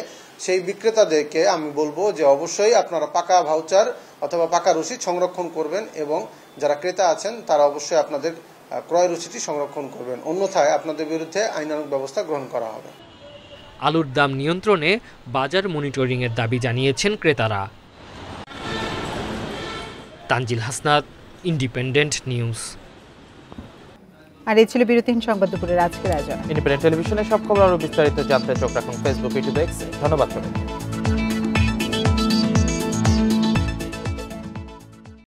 সেই বিক্রেতাদেরকে আমি বলবো যে অবশ্যই আপনারা পাকা ভাউচার অথবা পাকা রসিদ সংরক্ষণ করবেন এবং যারা ক্রেতা আছেন তারা অবশ্যই আপনাদের ক্রয় রসিদটি সংরক্ষণ করবেন, অন্যথায় আপনাদের বিরুদ্ধে আইনানুগ ব্যবস্থা গ্রহণ করা হবে। আলুর দাম নিয়ন্ত্রণে বাজার মনিটরিংয়ের দাবি জানিয়েছেন ক্রেতারা। Tanjil Hasnat, independent news. আর এই ছিল বিরতিহীন সংবাদ দুপুরের আজকের আয়োজন। ইন্ডিপেন্ডেন্ট টেলিভিশনের সব খবর আরও বিস্তারিত জানতে চোখ রাখুন ফেসবুক, ইউটিউব, এক্স। ধন্যবাদ।